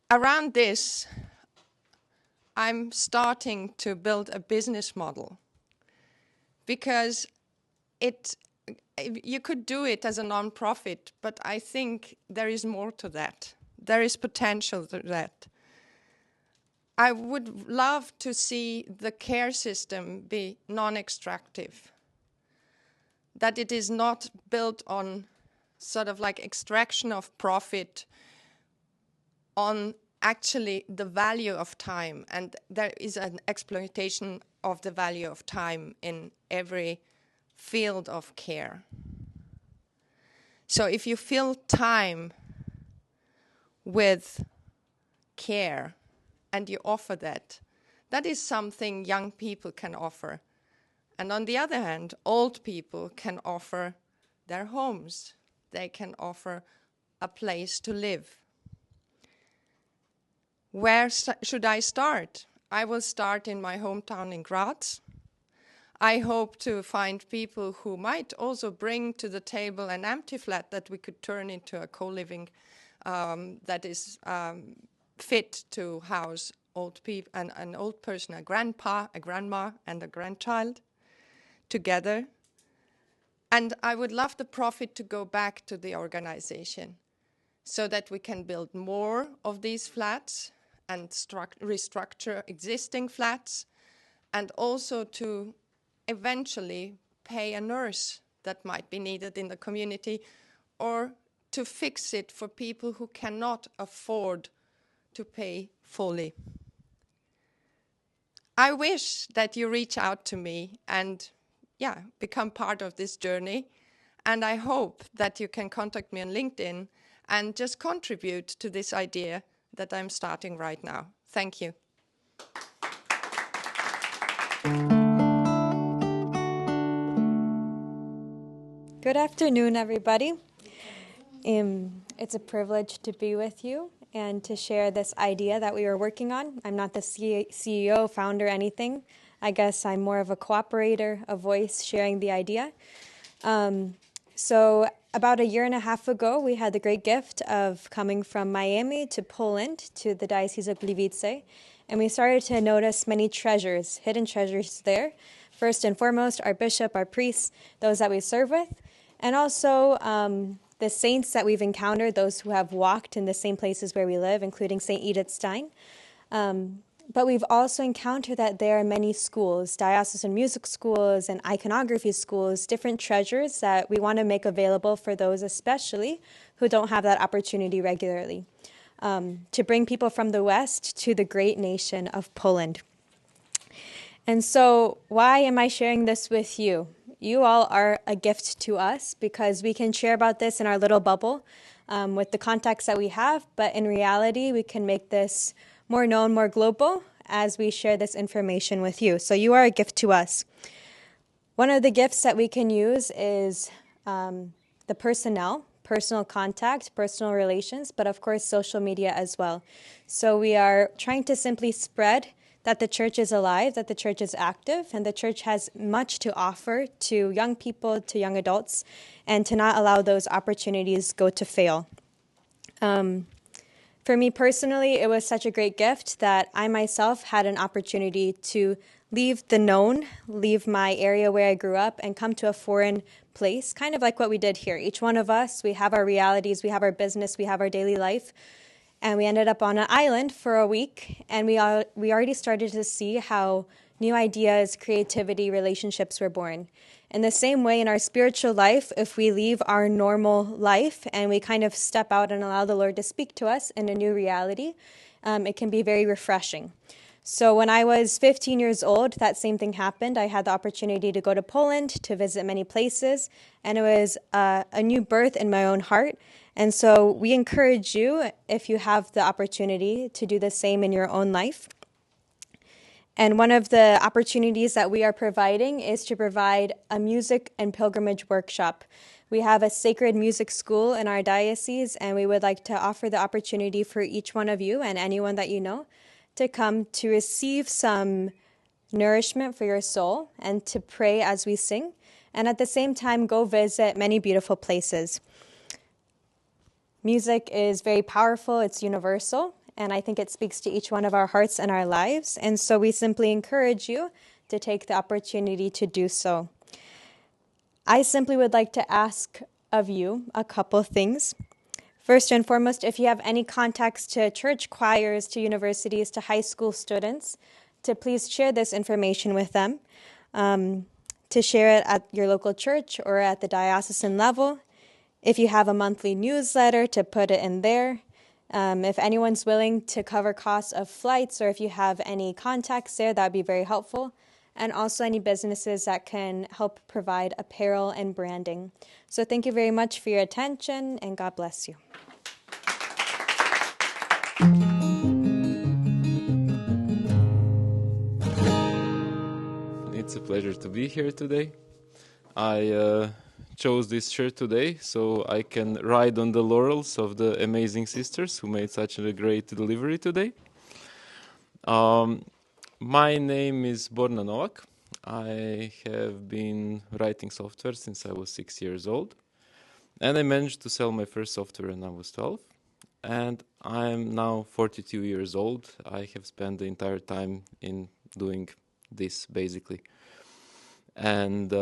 Around this, I'm starting to build a business model, because you could do it as a non-profit, but I think there is more to that. There is potential to that. I would love to see the care system be non-extractive, that it is not built on sort of like extraction of profit on actually the value of time, and there is an exploitation of the value of time in every field of care. So if you fill time with care and you offer that, that is something young people can offer. And on the other hand, old people can offer their homes. They can offer a place to live. Where should I start? I will start in my hometown in Graz. I hope to find people who might also bring to the table an empty flat that we could turn into a co-living that is fit to house old people, an old person, a grandpa, a grandma, and a grandchild together. And I would love the profit to go back to the organization so that we can build more of these flats and restructure existing flats, and also to eventually pay a nurse that might be needed in the community, or to fix it for people who cannot afford to pay fully. I wish that you reach out to me and become part of this journey. And I hope that you can contact me on LinkedIn and just contribute to this idea that I'm starting right now. Thank you. Good afternoon, everybody. It's a privilege to be with you and to share this idea that we were working on. I'm not the CEO, founder, anything. I guess I'm more of a cooperator, a voice sharing the idea. So about a year and a half ago, we had the great gift of coming from Miami to Poland, to the Diocese of Gliwice, and we started to notice many treasures, hidden treasures there. First and foremost, our bishop, our priests, those that we serve with, and also the saints that we've encountered, those who have walked in the same places where we live, including St. Edith Stein. But we've also encountered that there are many schools, diocesan music schools and iconography schools, different treasures that we want to make available for those especially who don't have that opportunity regularly, to bring people from the West to the great nation of Poland. And so why am I sharing this with you? You all are a gift to us because we can share about this in our little bubble with the contacts that we have, but in reality, we can make this more known, more global as we share this information with you. So you are a gift to us. One of the gifts that we can use is the personnel, personal contact, personal relations, but of course social media as well. So we are trying to simply spread that the church is alive, that the church is active, and the church has much to offer to young people, to young adults, and to not allow those opportunities go to fail. For me personally, it was such a great gift that I myself had an opportunity to leave the known, leave my area where I grew up, and come to a foreign place, kind of like what we did here. Each one of us, we have our realities, we have our business, we have our daily life, and we ended up on an island for a week, and we already started to see how new ideas, creativity, relationships were born. In the same way, in our spiritual life, if we leave our normal life and we kind of step out and allow the Lord to speak to us in a new reality, it can be very refreshing. So when I was 15 years old, that same thing happened. I had the opportunity to go to Poland, to visit many places, and it was a new birth in my own heart. And so we encourage you, if you have the opportunity, to do the same in your own life. And one of the opportunities that we are providing is to provide a music and pilgrimage workshop. We have a sacred music school in our diocese, and we would like to offer the opportunity for each one of you and anyone that you know to come to receive some nourishment for your soul and to pray as we sing, and at the same time go visit many beautiful places. Music is very powerful, it's universal, and I think it speaks to each one of our hearts and our lives. And so we simply encourage you to take the opportunity to do so. I simply would like to ask of you a couple of things. First and foremost, if you have any contacts to church choirs, to universities, to high school students, to please share this information with them, to share it at your local church or at the diocesan level. If you have a monthly newsletter, to put it in there. If anyone's willing to cover costs of flights, or if you have any contacts there, that would be very helpful. And also any businesses that can help provide apparel and branding. So thank you very much for your attention, and God bless you. It's a pleasure to be here today. I chose this shirt today so I can ride on the laurels of the amazing sisters who made such a great delivery today. My name is Borna Novak. I have been writing software since I was 6 years old. And I managed to sell my first software when I was 12. And I'm now 42 years old. I have spent the entire time in doing this, basically. And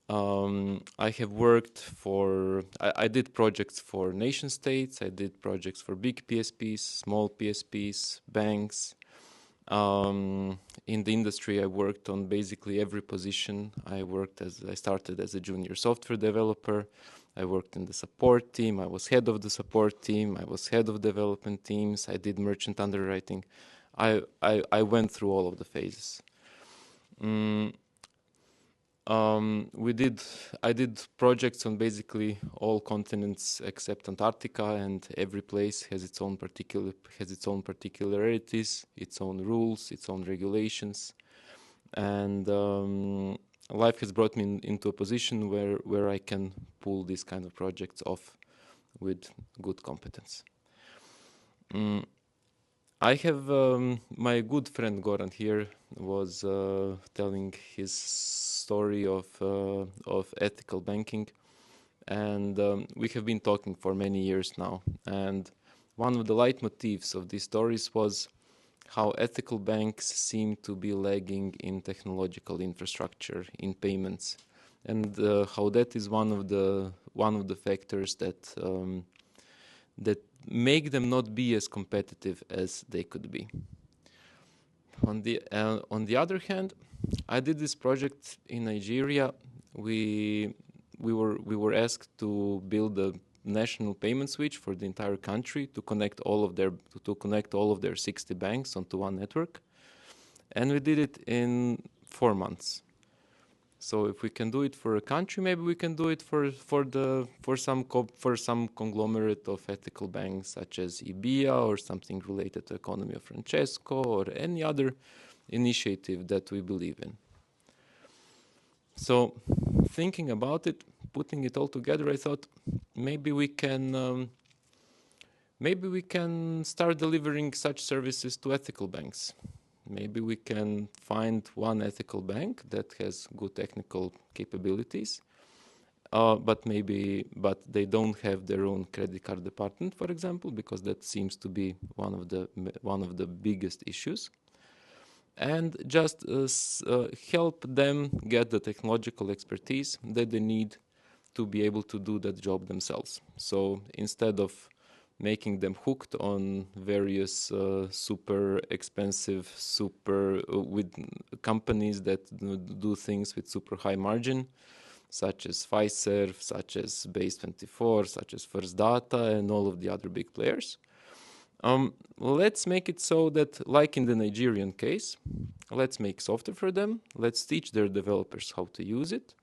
I have worked for, I did projects for nation states, I did projects for big PSPs, small PSPs, banks. In the industry, I worked on basically every position. I started as a junior software developer. I worked in the support team. I was head of the support team. I was head of development teams. I did merchant underwriting. I went through all of the phases. I did projects on basically all continents except Antarctica, and every place has its own particularities, its own rules, its own regulations, and life has brought me into a position where I can pull these kind of projects off with good competence. I have my good friend Goran here was telling his story of ethical banking, and we have been talking for many years now. And one of the leitmotifs of these stories was how ethical banks seem to be lagging in technological infrastructure, in payments, and how that is one of the factors that make them not be as competitive as they could be. On the other hand, I did this project in Nigeria. We were asked to build a national payment switch for the entire country to connect all of their 60 banks onto one network, and we did it in 4 months. So if we can do it for a country, maybe we can do it for some conglomerate of ethical banks such as IBIA or something related to economy of Francesco or any other initiative that we believe in. So thinking about it, putting it all together, I thought maybe we can start delivering such services to ethical banks. Maybe we can find one ethical bank that has good technical capabilities, but they don't have their own credit card department, for example, because that seems to be one of the biggest issues. And just help them get the technological expertise that they need to be able to do that job themselves. So instead of making them hooked on various super expensive, with companies that do things with super high margin, such as Fiserv, such as Base24, such as First Data, and all of the other big players. Let's make it so that, like in the Nigerian case, let's make software for them, let's teach their developers how to use it,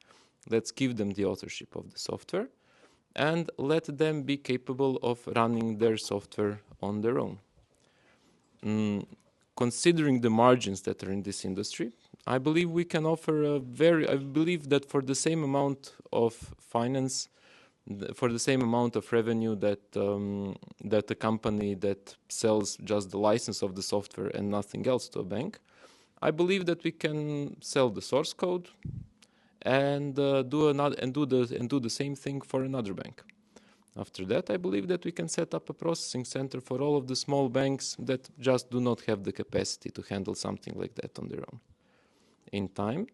let's give them the authorship of the software, and let them be capable of running their software on their own. Considering the margins that are in this industry, I believe we can offer I believe that for the same amount of finance, for the same amount of revenue that a company that sells just the license of the software and nothing else to a bank, I believe that we can sell the source code and do the same thing for another bank. After that, I believe that we can set up a processing center for all of the small banks that just do not have the capacity to handle something like that on their own. In time,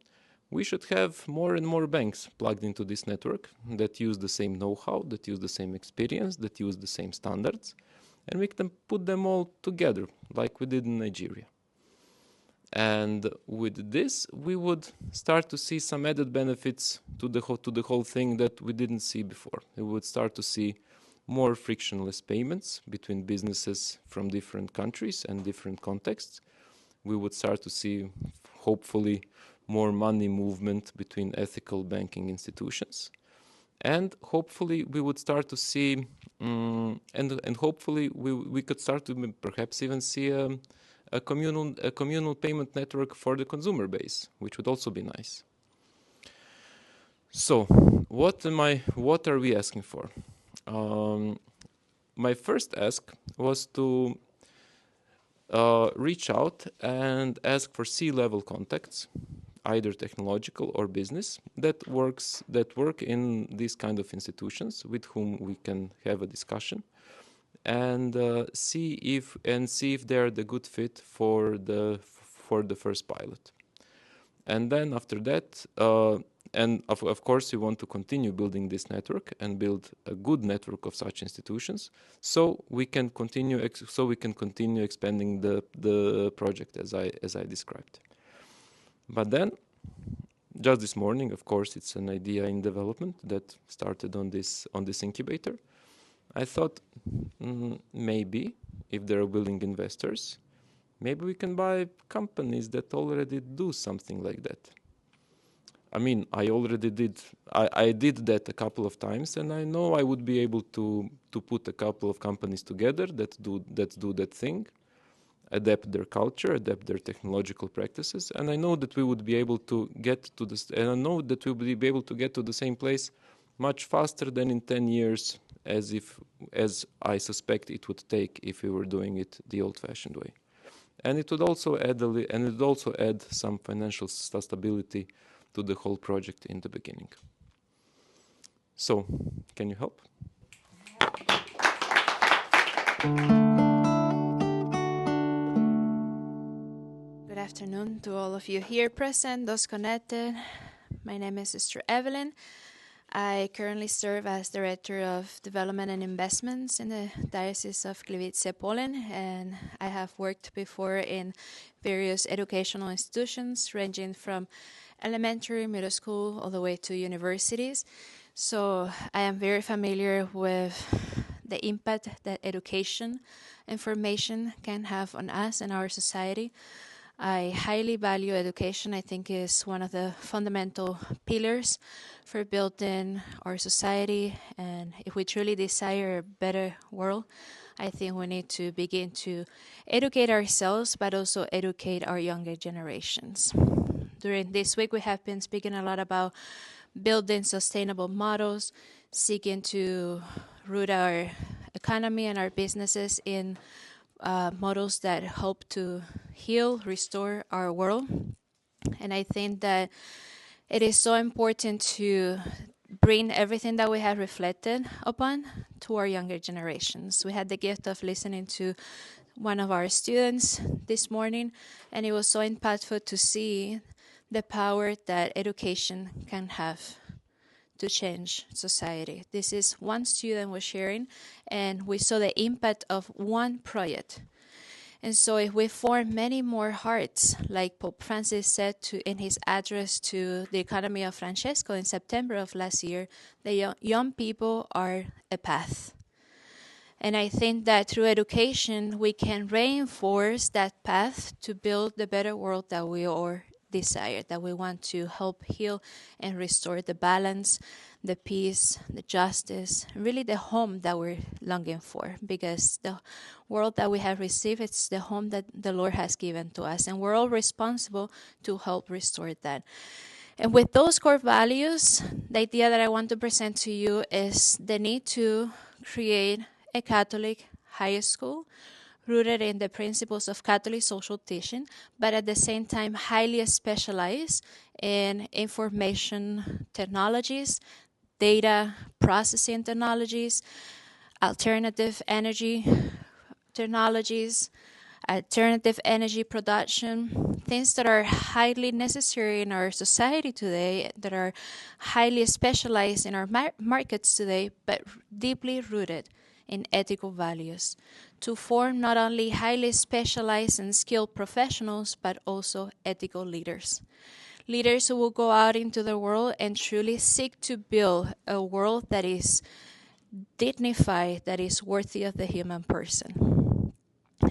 we should have more and more banks plugged into this network that use the same know-how, that use the same experience, that use the same standards, and we can put them all together like we did in Nigeria. And with this, we would start to see some added benefits to the whole thing that we didn't see before. We would start to see more frictionless payments between businesses from different countries and different contexts. We would start to see, hopefully, more money movement between ethical banking institutions. And hopefully we would start to see, and hopefully we could start to perhaps even see a communal payment network for the consumer base, which would also be nice. So, what are we asking for? My first ask was to reach out and ask for C-level contacts, either technological or business, that work in these kind of institutions with whom we can have a discussion, and see if they're the good fit for the first pilot. And then after that, and of course, we want to continue building this network and build a good network of such institutions, so we can continue expanding the project as I described. But then, just this morning, of course, it's an idea in development that started on this incubator. I thought maybe if there are willing investors, maybe we can buy companies that already do something like that. I mean, I did that a couple of times, and I know I would be able to put a couple of companies together that do that thing, adapt their culture, adapt their technological practices, and I know that we would be able to get to this, and I know that we would be able to get to the same place much faster than in 10 years, as I suspect it would take if we were doing it the old-fashioned way. And it would also add some financial stability to the whole project in the beginning. So, can you help? Good afternoon to all of you here present, those connected. My name is Sister Evelyn. I currently serve as Director of Development and Investments in the Diocese of Gliwice, Poland, and I have worked before in various educational institutions ranging from elementary, middle school, all the way to universities. So I am very familiar with the impact that education, information can have on us and our society. I highly value education. I think is one of the fundamental pillars for building our society. And if we truly desire a better world, I think we need to begin to educate ourselves, but also educate our younger generations. During this week, we have been speaking a lot about building sustainable models, seeking to root our economy and our businesses in models that help to heal, restore our world. And I think that it is so important to bring everything that we have reflected upon to our younger generations. We had the gift of listening to one of our students this morning, and it was so impactful to see the power that education can have to change society. This is one student was sharing, and we saw the impact of one project. And so if we form many more hearts, like Pope Francis said in his address to the economy of Francesco in September of last year, the young people are a path. And I think that through education, we can reinforce that path to build the better world that we all desire, that we want to help heal and restore the balance, the peace, the justice, really the home that we're longing for, because the world that we have received, it's the home that the Lord has given to us, and we're all responsible to help restore that. And with those core values, the idea that I want to present to you is the need to create a Catholic high school rooted in the principles of Catholic social teaching, but at the same time highly specialized in information technologies, data processing technologies, alternative energy technologies, alternative energy production, things that are highly necessary in our society today, that are highly specialized in our markets today, but deeply rooted in ethical values, to form not only highly specialized and skilled professionals, but also ethical leaders. Leaders who will go out into the world and truly seek to build a world that is dignified, that is worthy of the human person.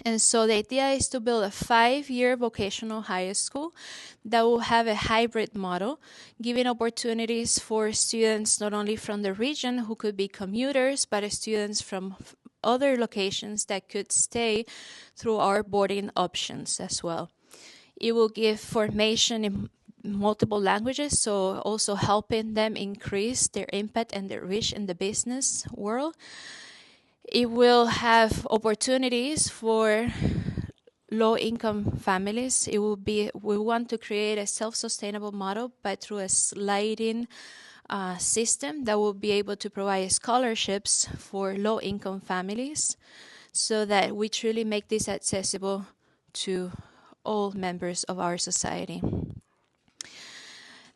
And so the idea is to build a 5-year vocational high school that will have a hybrid model, giving opportunities for students not only from the region who could be commuters, but students from other locations that could stay through our boarding options as well. It will give formation in multiple languages, so also helping them increase their impact and their reach in the business world. It will have opportunities for low-income families. We want to create a self-sustainable model, but through a sliding system that will be able to provide scholarships for low-income families, so that we truly make this accessible to all members of our society.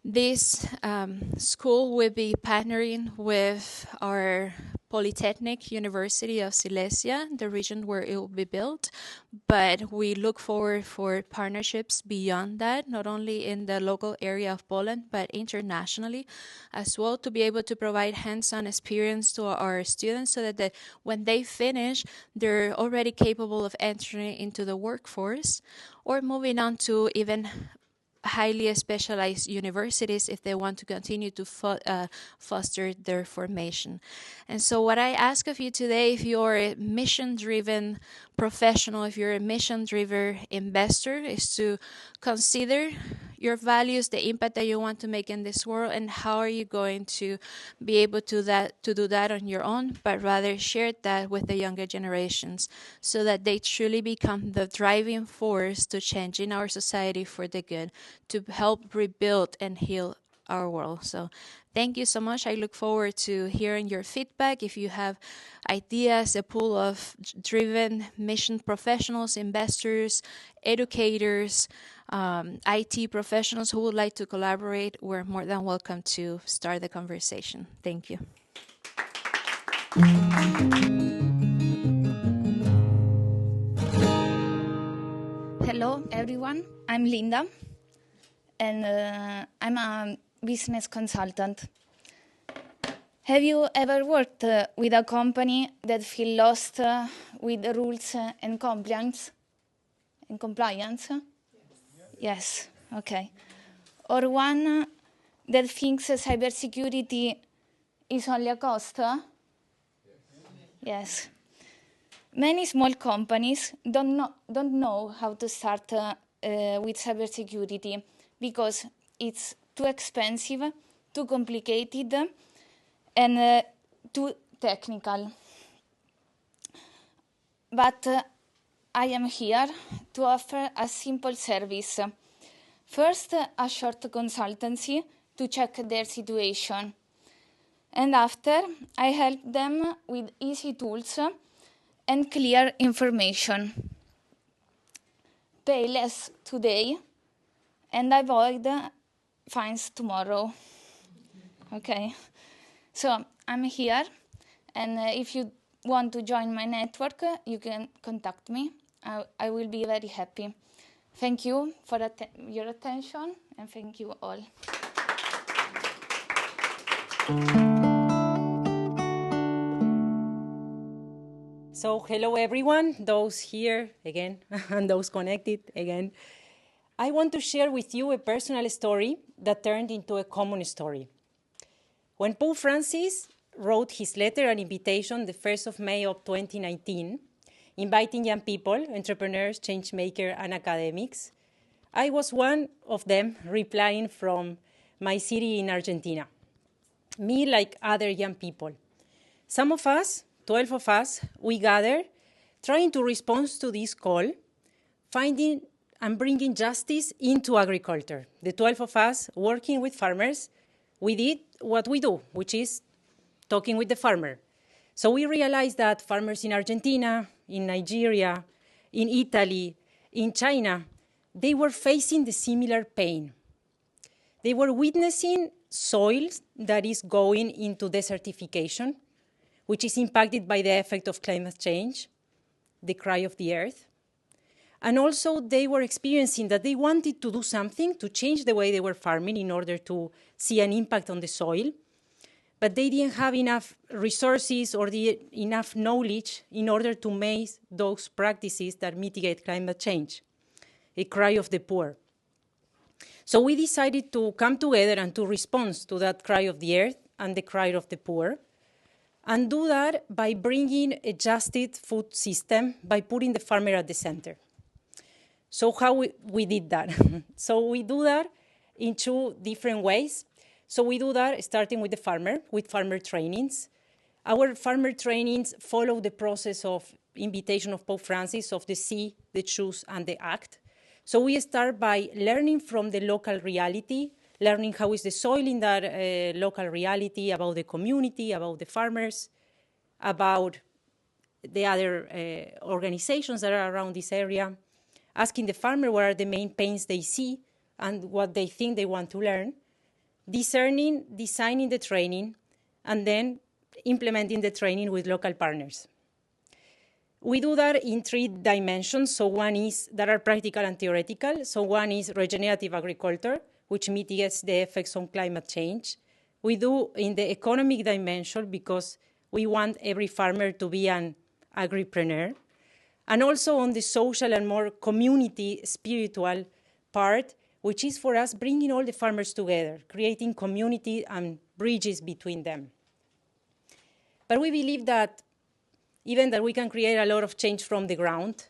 This school will be partnering with our Polytechnic University of Silesia, the region where it will be built, but we look forward for partnerships beyond that, not only in the local area of Poland, but internationally as well, to be able to provide hands-on experience to our students so that when they finish, they're already capable of entering into the workforce or moving on to even highly specialized universities if they want to continue to foster their formation. And so what I ask of you today, if you're a mission-driven professional, if you're a mission-driven investor, is to consider your values, the impact that you want to make in this world, and how are you going to be able to do that on your own, but rather share that with the younger generations so that they truly become the driving force to change in our society for the good, to help rebuild and heal our world. So thank you so much. I look forward to hearing your feedback. If you have ideas, a pool of driven mission professionals, investors, educators, IT professionals who would like to collaborate, we're more than welcome to start the conversation. Thank you. Hello, everyone. I'm Linda, and I'm a business consultant. Have you ever worked with a company that feel lost with the rules and compliance? And compliance? Yes. Okay. Or one that thinks cybersecurity is only a cost? Yes. Many small companies don't know how to start with cybersecurity because it's too expensive, too complicated, and too technical. But I am here to offer a simple service. First, a short consultancy to check their situation. And after, I help them with easy tools and clear information. Pay less today and avoid fines tomorrow. Okay, so I'm here, and if you want to join my network, you can contact me. I will be very happy. Thank you for your attention, and thank you all. So hello everyone, those here again and those connected again. I want to share with you a personal story that turned into a common story. When Pope Francis wrote his letter and invitation the 1st of May of 2019, inviting young people, entrepreneurs, change makers, and academics, I was one of them replying from my city in Argentina. Me, like other young people. Some of us, 12 of us, we gathered, trying to respond to this call, finding and bringing justice into agriculture. The 12 of us working with farmers, we did what we do, which is talking with the farmer. So we realized that farmers in Argentina, in Nigeria, in Italy, in China, they were facing the similar pain. They were witnessing soil that is going into desertification, which is impacted by the effect of climate change, the cry of the earth. And also they were experiencing that they wanted to do something to change the way they were farming in order to see an impact on the soil, but they didn't have enough resources or enough knowledge in order to make those practices that mitigate climate change, a cry of the poor. So we decided to come together and to respond to that cry of the earth and the cry of the poor, and do that by bringing a just food system, by putting the farmer at the center. So how we did that? So we do that in two different ways. So we do that starting with the farmer, with farmer trainings. Our farmer trainings follow the process of invitation of Pope Francis of the See, the Choose, and the Act. So we start by learning from the local reality, learning how is the soil in that local reality, about the community, about the farmers, about the other organizations that are around this area, asking the farmer what are the main pains they see and what they think they want to learn, discerning, designing the training, and then implementing the training with local partners. We do that in 3 dimensions. So one is that are practical and theoretical. So one is regenerative agriculture, which mitigates the effects on climate change. We do in the economic dimension because we want every farmer to be an agripreneur. And also on the social and more community spiritual part, which is for us bringing all the farmers together, creating community and bridges between them. But we believe that even that we can create a lot of change from the ground,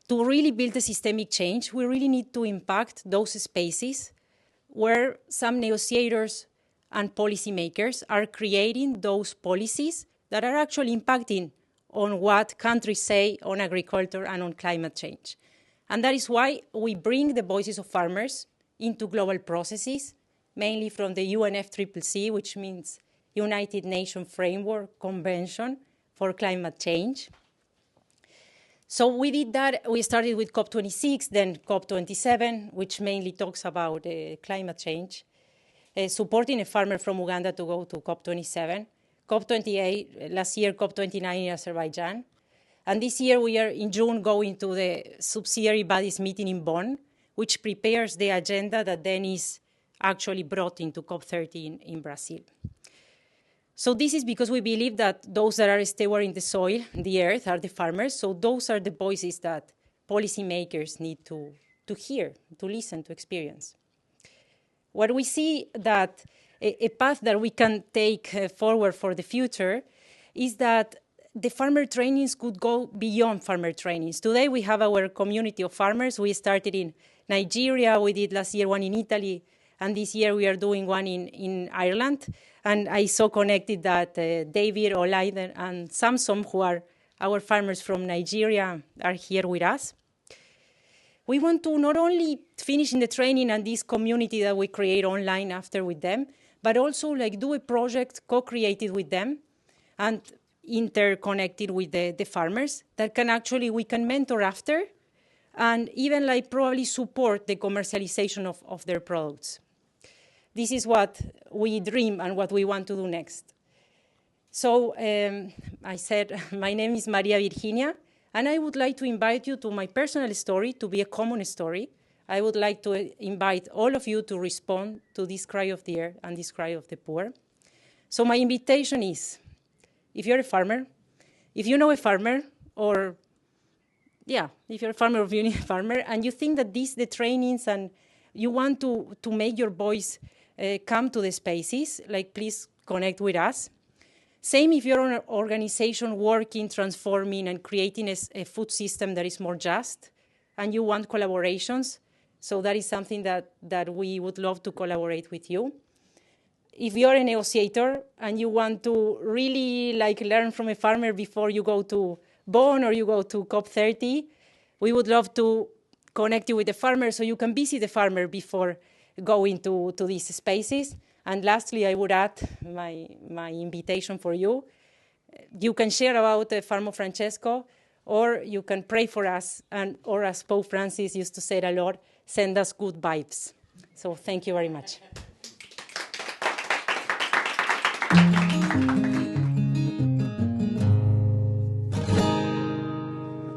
to really build a systemic change, we really need to impact those spaces where some negotiators and policymakers are creating those policies that are actually impacting on what countries say on agriculture and on climate change. And that is why we bring the voices of farmers into global processes, mainly from the UNFCCC, which means United Nations Framework Convention for Climate Change. So we did that. We started with COP26, then COP27, which mainly talks about climate change, supporting a farmer from Uganda to go to COP27, COP28, last year COP29 in Azerbaijan. And this year we are in June going to the subsidiary bodies meeting in Bonn, which prepares the agenda that then is actually brought into COP30 in Brazil. So this is because we believe that those that are stewarding the soil, the earth, are the farmers. So those are the voices that policymakers need to hear, to listen, to experience. What we see that a path that we can take forward for the future is that the farmer trainings could go beyond farmer trainings. Today we have our community of farmers. We started in Nigeria. We did last year one in Italy. And this year we are doing one in Ireland. And I so connected that David, Olaiden, and Samson, who are our farmers from Nigeria, are here with us. We want to not only finish in the training and this community that we create online after with them, but also like do a project co-created with them and interconnected with the farmers that can actually, we can mentor after and even like probably support the commercialization of their products. This is what we dream and what we want to do next. So I said, my name is Maria Virginia, and I would like to invite you to my personal story to be a common story. I would like to invite all of you to respond to this cry of the earth and this cry of the poor. So my invitation is, if you're a farmer, if you know a farmer, or if you're a farmer or you know a farmer, and you think that the trainings and you want to make your voice come to the spaces, like please connect with us. Same if you're an organization working, transforming, and creating a food system that is more just, and you want collaborations. So that is something that we would love to collaborate with you. If you're a negotiator and you want to really like learn from a farmer before you go to Bonn or you go to COP30, we would love to connect you with the farmer so you can visit the farmer before going to these spaces. And lastly, I would add my invitation for you. You can share about Farmo Francesco or you can pray for us, or as Pope Francis used to say a lot, send us good vibes. So thank you very much.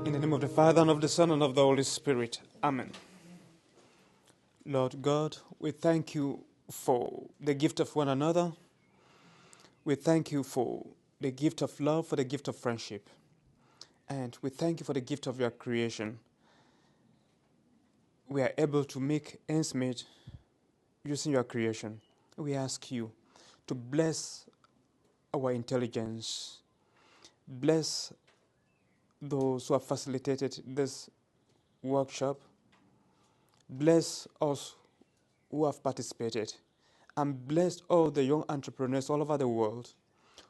In the name of the Father, and of the Son, and of the Holy Spirit. Amen. Lord God, we thank you for the gift of one another. We thank you for the gift of love, for the gift of friendship. And we thank you for the gift of your creation. We are able to make ends meet using your creation. We ask you to bless our intelligence, bless those who have facilitated this workshop, bless us who have participated, and bless all the young entrepreneurs all over the world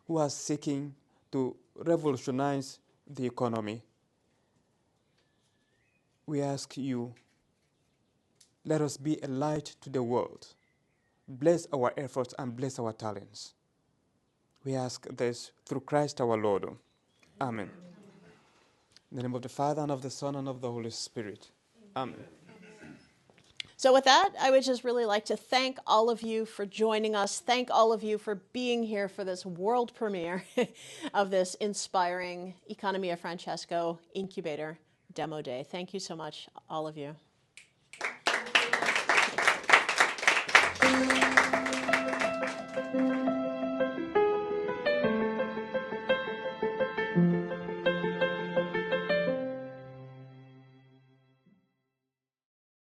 who are seeking to revolutionize the economy. We ask you, let us be a light to the world. Bless our efforts and bless our talents. We ask this through Christ our Lord. Amen. In the name of the Father, and of the Son, and of the Holy Spirit. Amen. So with that, I would just really like to thank all of you for joining us. Thank all of you for being here for this world premiere of this inspiring Economia Francesco Incubator Demo Day. Thank you so much, all of you.